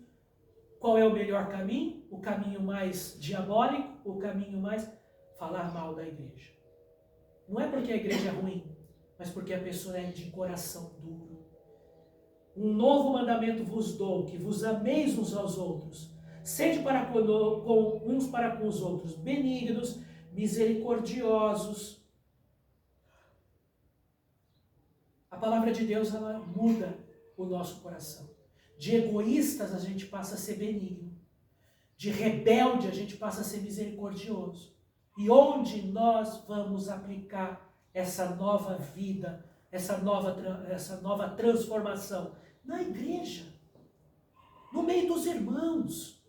qual é o melhor caminho? O caminho mais diabólico, o caminho mais falar mal da igreja. Não é porque a igreja é ruim, mas porque a pessoa é de coração duro. Um novo mandamento vos dou, que vos ameis uns aos outros. Sede para uns para com os outros benignos, misericordiosos. A palavra de Deus, ela muda o nosso coração. De egoístas a gente passa a ser benigno. De rebelde a gente passa a ser misericordioso. E onde nós vamos aplicar essa nova vida, essa nova transformação? Na igreja. No meio dos irmãos.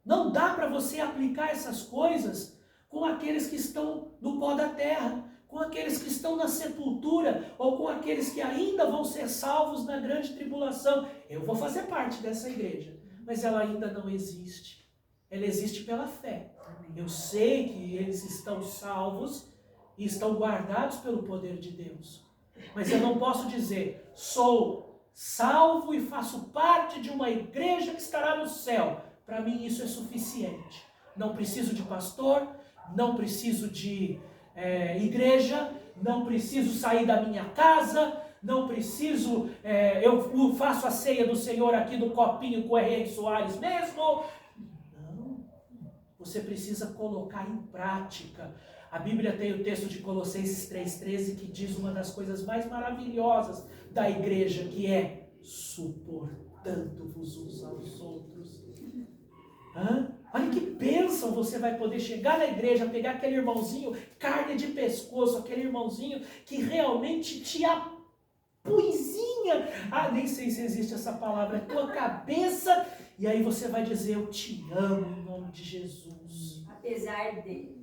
Não dá para você aplicar essas coisas com aqueles que estão no pó da terra, com aqueles que estão na sepultura, ou com aqueles que ainda vão ser salvos na grande tribulação. Eu vou fazer parte dessa igreja, mas ela ainda não existe. Ela existe pela fé. Eu sei que eles estão salvos e estão guardados pelo poder de Deus. Mas eu não posso dizer, sou salvo e faço parte de uma igreja que estará no céu. Para mim isso é suficiente. Não preciso de pastor, não preciso de igreja, não preciso sair da minha casa, não preciso, eu faço a ceia do Senhor aqui no copinho com o R.R. Soares mesmo. Não, você precisa colocar em prática. A Bíblia tem o texto de Colossenses 3,13 que diz uma das coisas mais maravilhosas da igreja, que é suportando-vos uns aos outros. Olha que bênção você vai poder chegar na igreja, pegar aquele irmãozinho, carne de pescoço, aquele irmãozinho que realmente te apuizinha, nem sei se existe essa palavra, tua cabeça, e aí você vai dizer, eu te amo em nome de Jesus. Apesar dele.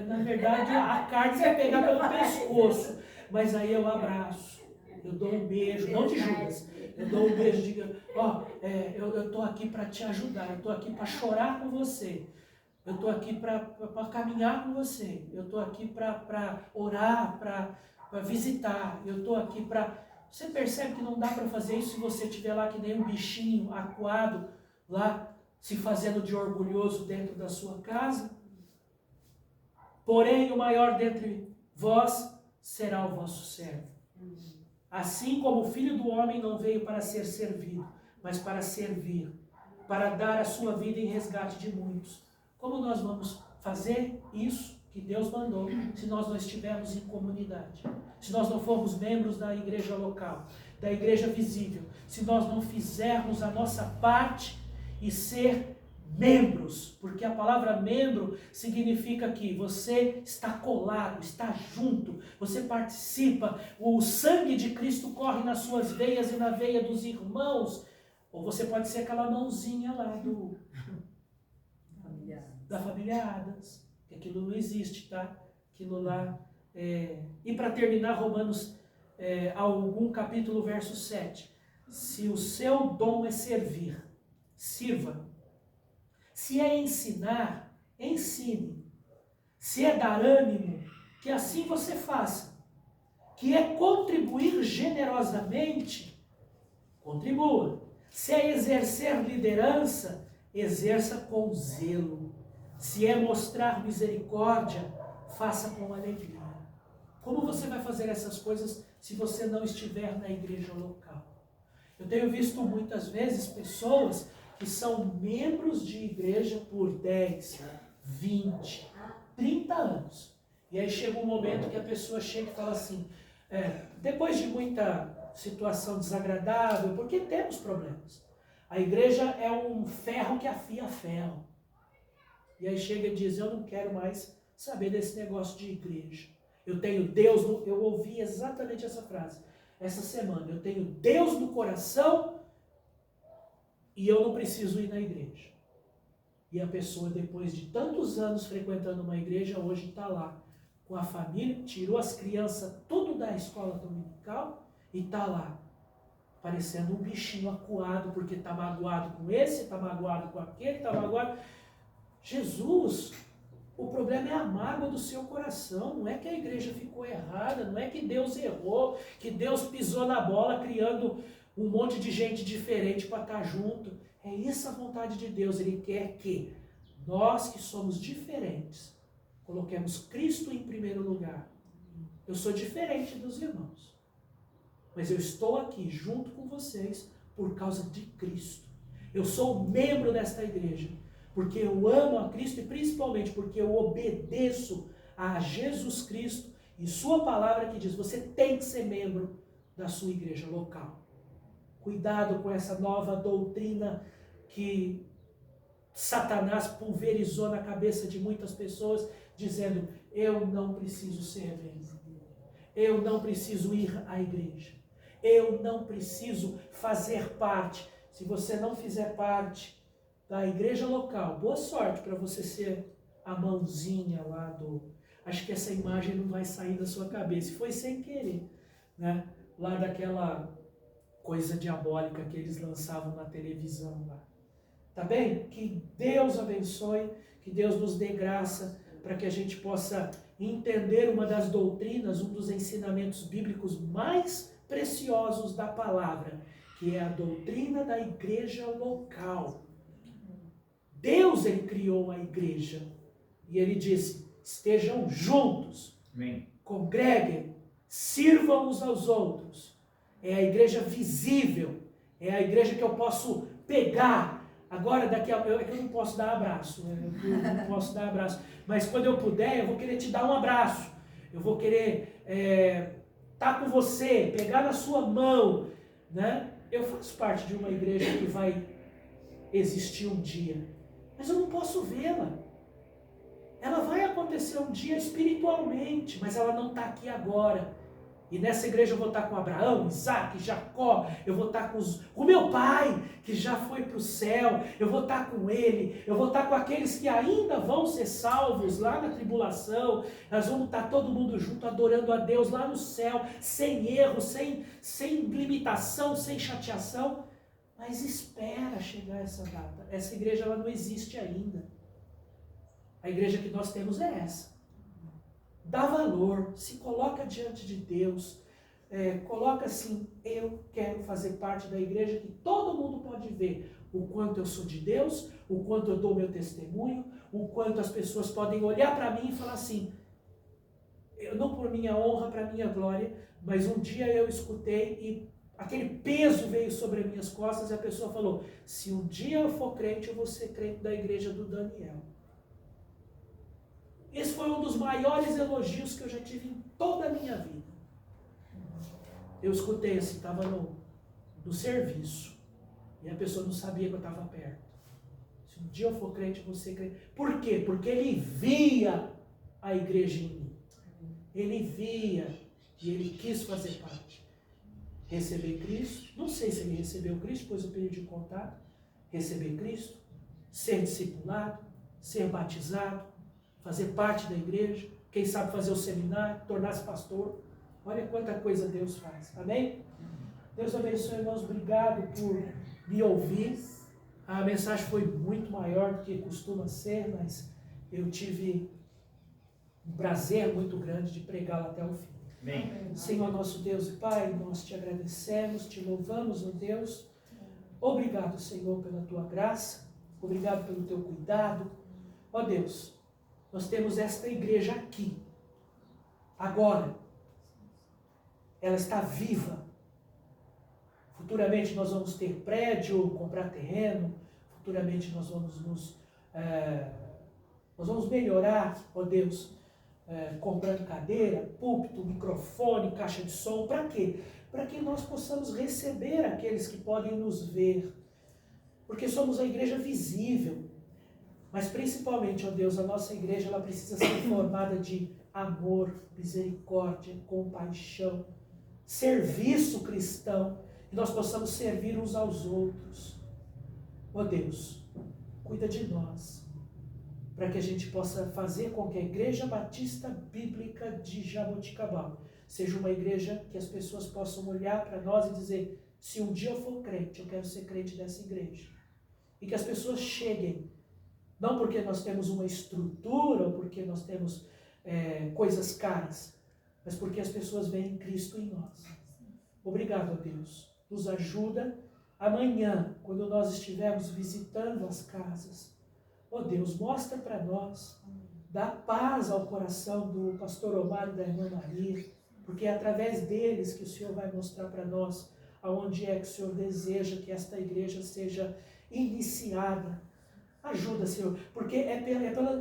Na verdade a carne vai pegar pelo pescoço, mas aí eu abraço, eu dou um beijo, não de Judas. Eu dou um beijo, digo, eu estou aqui para te ajudar, eu estou aqui para chorar com você, eu estou aqui para caminhar com você, eu estou aqui para orar, para visitar, eu estou aqui para... Você percebe que não dá para fazer isso se você estiver lá que nem um bichinho acuado, lá se fazendo de orgulhoso dentro da sua casa? Porém, o maior dentre vós será o vosso servo. Assim como o Filho do Homem não veio para ser servido, mas para servir, para dar a sua vida em resgate de muitos. Como nós vamos fazer isso que Deus mandou, se nós não estivermos em comunidade? Se nós não formos membros da igreja local, da igreja visível, se nós não fizermos a nossa parte e ser membros, porque a palavra membro significa que você está colado, está junto, você participa, o sangue de Cristo corre nas suas veias e na veia dos irmãos, ou você pode ser aquela mãozinha lá da família Adams, que aquilo não existe, tá? Aquilo lá, e para terminar, Romanos algum capítulo, verso 7, se o seu dom é servir, sirva. Se é ensinar, ensine. Se é dar ânimo, que assim você faça. que é contribuir generosamente, contribua. Se é exercer liderança, exerça com zelo. Se é mostrar misericórdia, faça com alegria. Como você vai fazer essas coisas se você não estiver na igreja local? Eu tenho visto muitas vezes pessoas que são membros de igreja por 10, 20, 30 anos. E aí chega um momento que a pessoa chega e fala assim, depois de muita situação desagradável, porque temos problemas. A igreja é um ferro que afia ferro. E aí chega e diz, eu não quero mais saber desse negócio de igreja. Eu tenho Deus, eu ouvi exatamente essa frase essa semana. Eu tenho Deus no coração e eu não preciso ir na igreja. E a pessoa, depois de tantos anos frequentando uma igreja, hoje está lá com a família, tirou as crianças tudo da escola dominical e está lá, parecendo um bichinho acuado, porque está magoado com esse, está magoado com aquele, está magoado. Jesus, o problema é a mágoa do seu coração, não é que a igreja ficou errada, não é que Deus errou, que Deus pisou na bola criando um monte de gente diferente para estar junto. É isso a vontade de Deus. Ele quer que nós que somos diferentes, coloquemos Cristo em primeiro lugar. Eu sou diferente dos irmãos, mas eu estou aqui junto com vocês por causa de Cristo. Eu sou membro desta igreja porque eu amo a Cristo e principalmente porque eu obedeço a Jesus Cristo e sua palavra que diz, você tem que ser membro da sua igreja local. Cuidado com essa nova doutrina que Satanás pulverizou na cabeça de muitas pessoas, dizendo, eu não preciso ser membro, eu não preciso ir à igreja, eu não preciso fazer parte. Se você não fizer parte da igreja local, boa sorte para você ser a mãozinha lá do... Acho que essa imagem não vai sair da sua cabeça, foi sem querer, né? Lá daquela coisa diabólica que eles lançavam na televisão lá. Tá bem? Que Deus abençoe, que Deus nos dê graça para que a gente possa entender uma das doutrinas, um dos ensinamentos bíblicos mais preciosos da palavra, que é a doutrina da igreja local. Deus, ele criou a igreja e ele disse, estejam juntos, Amém. Congreguem, sirvam uns aos outros. É a igreja visível, é a igreja que eu posso pegar. Agora, eu não posso dar abraço, né? Eu não posso dar abraço, mas quando eu puder, eu vou querer te dar um abraço, eu vou querer estar com você, pegar na sua mão, né? Eu faço parte de uma igreja que vai existir um dia, mas eu não posso vê-la. Ela vai acontecer um dia espiritualmente, mas ela não está aqui agora. E nessa igreja eu vou estar com Abraão, Isaac, Jacó, eu vou estar com o meu pai, que já foi para o céu, eu vou estar com ele, eu vou estar com aqueles que ainda vão ser salvos lá na tribulação. Nós vamos estar todo mundo junto adorando a Deus lá no céu, sem erro, sem limitação, sem chateação. Mas espera chegar essa data. Essa igreja ela não existe ainda. A igreja que nós temos é essa. Dá valor, se coloca diante de Deus, coloca assim, eu quero fazer parte da igreja que todo mundo pode ver o quanto eu sou de Deus, o quanto eu dou meu testemunho, o quanto as pessoas podem olhar para mim e falar assim, não por minha honra, para minha glória, mas um dia eu escutei e aquele peso veio sobre as minhas costas e a pessoa falou, se um dia eu for crente, eu vou ser crente da igreja do Daniel. Esse foi um dos maiores elogios que eu já tive em toda a minha vida. Eu escutei assim, estava no serviço, e a pessoa não sabia que eu estava perto. Se um dia eu for crente, eu vou ser crente. Por quê? Porque ele via a igreja em mim. Ele via, e ele quis fazer parte. Receber Cristo, não sei se ele recebeu Cristo, pois eu perdi o contato. Receber Cristo, ser discipulado, ser batizado, fazer parte da igreja, quem sabe fazer o seminário, tornar-se pastor. Olha quanta coisa Deus faz. Amém? Deus abençoe, irmãos. Obrigado por me ouvir. A mensagem foi muito maior do que costuma ser, mas eu tive um prazer muito grande de pregá-la até o fim. Amém. Senhor nosso Deus e Pai, nós te agradecemos, te louvamos, ó Deus. Obrigado, Senhor, pela tua graça, obrigado pelo teu cuidado. Ó Deus, nós temos esta igreja aqui, agora. Ela está viva. Futuramente nós vamos ter prédio, comprar terreno, futuramente nós vamos melhorar, ó Deus, comprando cadeira, púlpito, microfone, caixa de som. Para quê? Para que nós possamos receber aqueles que podem nos ver. Porque somos a igreja visível. Mas principalmente, ó Deus, a nossa igreja ela precisa ser formada de amor, misericórdia, compaixão, serviço cristão. E nós possamos servir uns aos outros. Ó Deus, cuida de nós. Para que a gente possa fazer com que a Igreja Batista Bíblica de Jaboticabal seja uma igreja que as pessoas possam olhar para nós e dizer: se um dia eu for crente, eu quero ser crente dessa igreja. E que as pessoas cheguem, não porque nós temos uma estrutura ou porque nós temos coisas caras, mas porque as pessoas veem Cristo em nós. Obrigado, ó Deus. Nos ajuda amanhã, quando nós estivermos visitando as casas. Ó Deus, mostra para nós, dá paz ao coração do pastor Omar e da irmã Maria, porque é através deles que o Senhor vai mostrar para nós aonde é que o Senhor deseja que esta igreja seja iniciada. Ajuda, Senhor, porque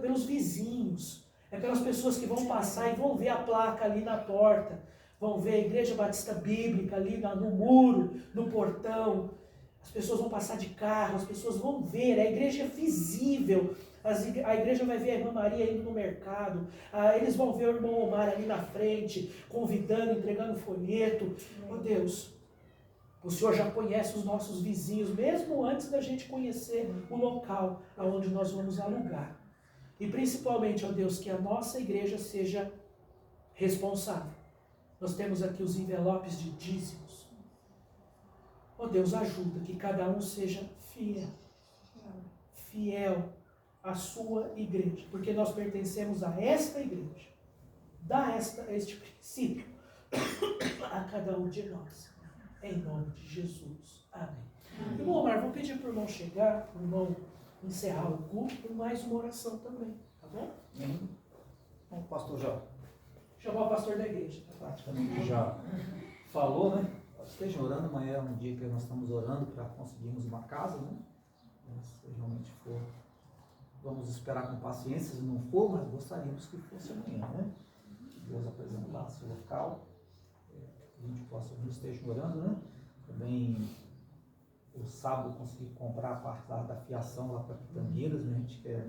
pelos vizinhos, é pelas pessoas que vão passar e vão ver a placa ali na porta, vão ver a Igreja Batista Bíblica ali no muro, no portão. As pessoas vão passar de carro, as pessoas vão ver, a igreja é visível. A igreja vai ver a irmã Maria indo no mercado, eles vão ver o irmão Omar ali na frente, convidando, entregando folheto. Oh Deus, o Senhor já conhece os nossos vizinhos, mesmo antes da gente conhecer o local aonde nós vamos alugar. E principalmente, ó Deus, que a nossa igreja seja responsável. Nós temos aqui os envelopes de dízimos. Ó Deus, ajuda que cada um seja fiel à sua igreja, porque nós pertencemos a esta igreja. Dá este princípio a cada um de nós, em nome de Jesus. Amém. Irmão Omar, vou pedir para o irmão chegar, para o irmão encerrar o culto, por mais uma oração também, tá bom? Bom, pastor já Chamar o pastor da igreja. praticamente já falou, né? Estejam orando, amanhã é um dia que nós estamos orando para conseguirmos uma casa, né? Se realmente for, vamos esperar com paciência, se não for, mas gostaríamos que fosse amanhã, né? Deus apresenta lá seu local, que a gente possa, estejam orando, né? Também o sábado conseguir comprar a parte da fiação lá para Pitangueiras, né? A gente quer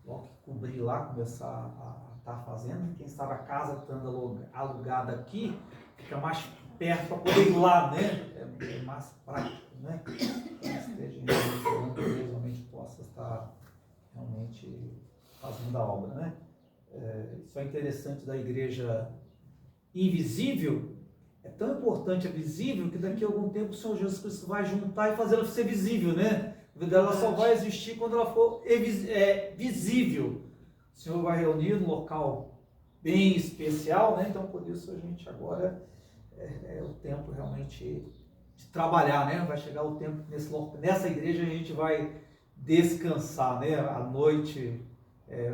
logo que cobrir lá, começar a estar fazendo. Quem sabe a casa estando alugada aqui, fica mais perto para poder ir lá, né? É mais prático, né? Então, esteja orando que Deus realmente possa estar realmente fazendo a obra, né? Isso é interessante da igreja invisível. É tão importante a visível que daqui a algum tempo o Senhor Jesus Cristo vai juntar e fazer ela ser visível, né? A vida dela só vai existir quando ela for visível. O Senhor vai reunir num local bem especial, né? Então por isso a gente agora é o tempo realmente de trabalhar, né? Vai chegar o tempo nessa igreja a gente vai descansar, né? À noite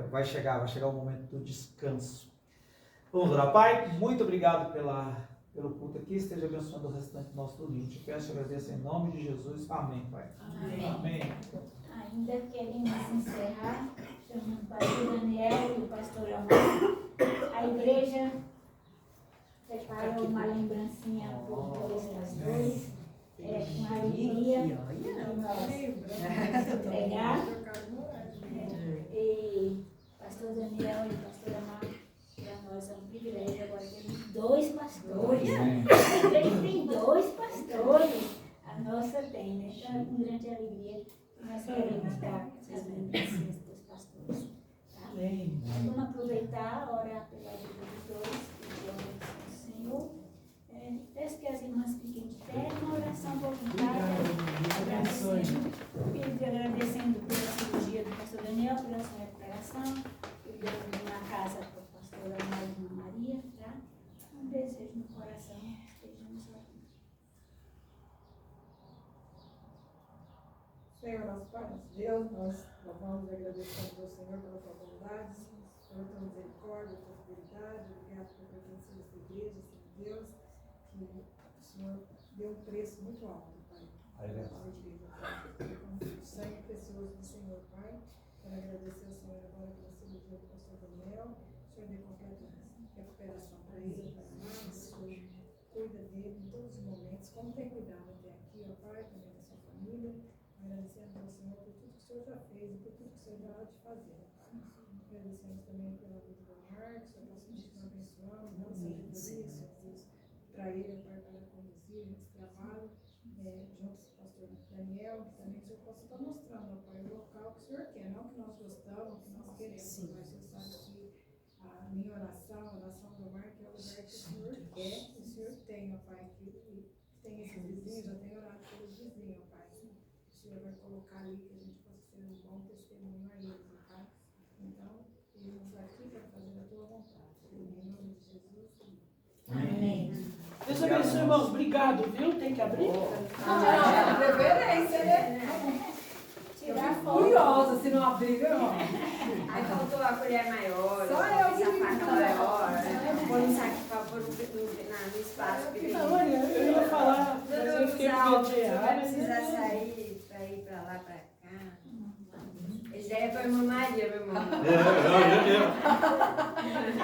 vai chegar o momento do descanso. Vamos orar. Pai, muito obrigado pelo culto aqui, esteja abençoando o restante do nosso domingo. Te peço e agradeço em nome de Jesus. Amém, Pai. Amém. Amém. Ainda queremos encerrar, chamando o pastor Daniel e o pastor Amor. A igreja preparou uma lembrancinha para os dois pastores, com alegria, que nós vamos entregar. E pastor Daniel e pastor Amor, para nós é um privilégio agora termos dois pastores. A igreja tem dois pastores, a nossa tem, né? Então é com grande alegria que nós queremos dar as lembrancinhas dos pastores. Tá? Vamos aproveitar, orar pela vida dos dois, pedir a oração do Senhor. Peço que as irmãs fiquem de pé, uma oração voluntária, agradecendo pela cirurgia do pastor Daniel, pela sua recuperação, pedindo uma casa para o pastor Amado e Maria, tá? um desejo no coração, estejamos orando. Senhor, nosso Pai, nosso Deus, nós louvamos e agradecemos ao Senhor pela tua bondade, pela tua misericórdia, pela tua fidelidade. Obrigado por pertencer a esta igreja, Senhor Deus, que o Senhor deu um preço muito alto, Pai. Para a igreja, Pai. Com o sangue precioso do Senhor, Pai. Quero agradecer ao Senhor agora pela cirurgia do pastor Daniel. O Senhor dê completa recuperação para ele, Pai amado. O Senhor cuida dele em todos os momentos, como tem cuidado até aqui, ó Pai, também da sua família. Agradecemos ao Senhor por tudo que o Senhor já fez e por tudo que o Senhor já há de fazer, Pai. Agradecemos também pela vida do Marcos, que o Senhor possa continuar abençoando, dando sabedoria, Senhor Deus, para ele, Pai, para conduzir esse trabalho, junto com o pastor Daniel, que também o Senhor possa estar mostrando, ó Pai, o local que o Senhor quer, não que nós gostamos, que nós queremos, Sim. mas o Senhor sabe que a minha oração, a oração do Marcos é o lugar que o Senhor quer, que o Senhor tem, ó Pai, que tem esses vizinhos, eu tenho orado pelos vizinhos, ó Pai. O Senhor vai colocar ali que a gente possa ser um bom testemunho a eles, tá? Então, irmos aqui para fazer a tua vontade. Em nome de Jesus. Amém. Deus abençoe, irmãos. Obrigado, viu? Tem que abrir? Não, reverência, né? Tirar foto. Curiosa se não abrir, viu, irmão? Aí faltou a colher maior, Só a eu que faca maior, pôr um saco para pôr no espaço pequenininho. Eu ia falar, mas eu fiquei com medo de errar, Vai mas precisar sair para ir para lá, para cá. Esse daí é para a irmã Maria, meu irmão.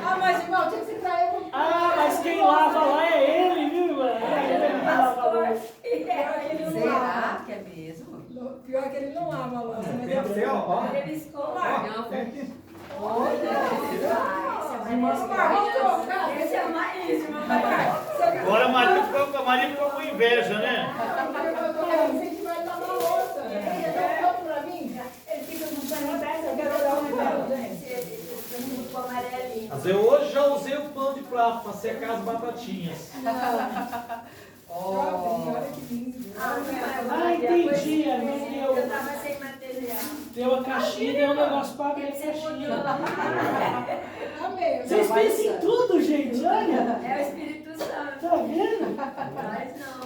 Ah, mas irmão, tinha que ser pra eu. Ah, mas quem lava lá é ele, viu, irmã? É ele que lava a louça. Será que é mesmo? Pior que ele não lava a louça, mas Tem que ser, ó. Ele escova. Esse é o mais, irmã Maria. Agora a Maria ficou com inveja, né? você que vai lavar a louça. Conta pra mim. Ele fica com pano aberto, eu quero dar um pano, gente. Ficou amarelinho. Mas eu hoje já usei o pano de prato para secar as batatinhas. Olha que lindo. Ah, entendi, a minha Eu deu, tava sem material. deu a caixinha, deu um negócio para abrir a caixinha. Amei. Vocês pensam em tudo, gente, olha. É o Espírito Santo. Tá vendo? Mas não.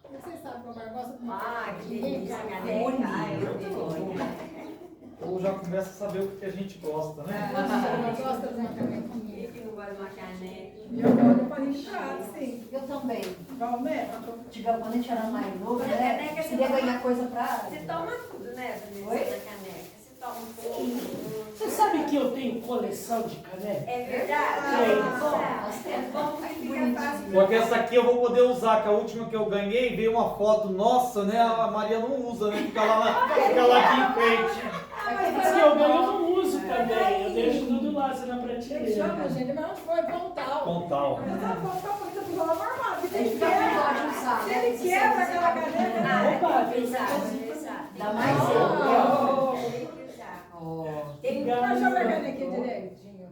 Você sabe que o Barbosa não Ah, que delícia, Bonito. caneca. Ai, muito bom. Ou já começa a saber o que a gente gosta, né? Você gosta de uma canequinha. Quem que não gosta de uma caneca? E eu gosto de paninho de prato, sim. Eu também. Vamos, né? Quando a gente era mais novo, Mas a né? caneca você Queria toma- ganhar coisa pra. Você toma tudo, né, Vanessa? Oi? Da caneca. Você toma um pouco. Você sabe que eu tenho coleção de caneca? É verdade? Sim. É bom que fica fácil. Porque essa aqui eu vou poder usar, que a última que eu ganhei veio uma foto nossa, né? A Maria não usa, né? Fica lá aqui em frente. Mas que eu ganho eu não uso também. Eu deixo tudo lá, assim, na Ele prateleira. chama, gente, mas não foi pontal. Pontal. Mas a pontal bonita do rola normal. Se ele Fica à vontade de quebra, usar, se né? ele quebra aquela caneca, Opa, Dá mais Tem que usar. Tem que deixa eu ver a canequinha direitinho.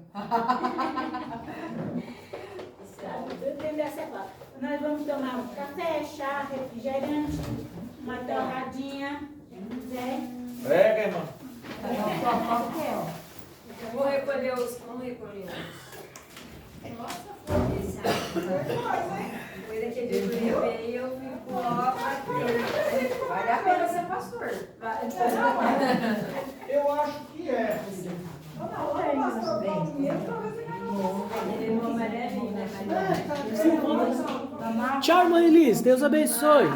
Nós vamos tomar um café, chá, refrigerante, uma torradinha, quem quiser. Pega, irmã. Vou recolher os. Vamos recolher os. Coisa que ele veio aí, eu fico logo aqui. Vale a pena ser pastor. Eu acho que é. Ele é amarelinho, né? Tchau, irmã Elis. Deus abençoe.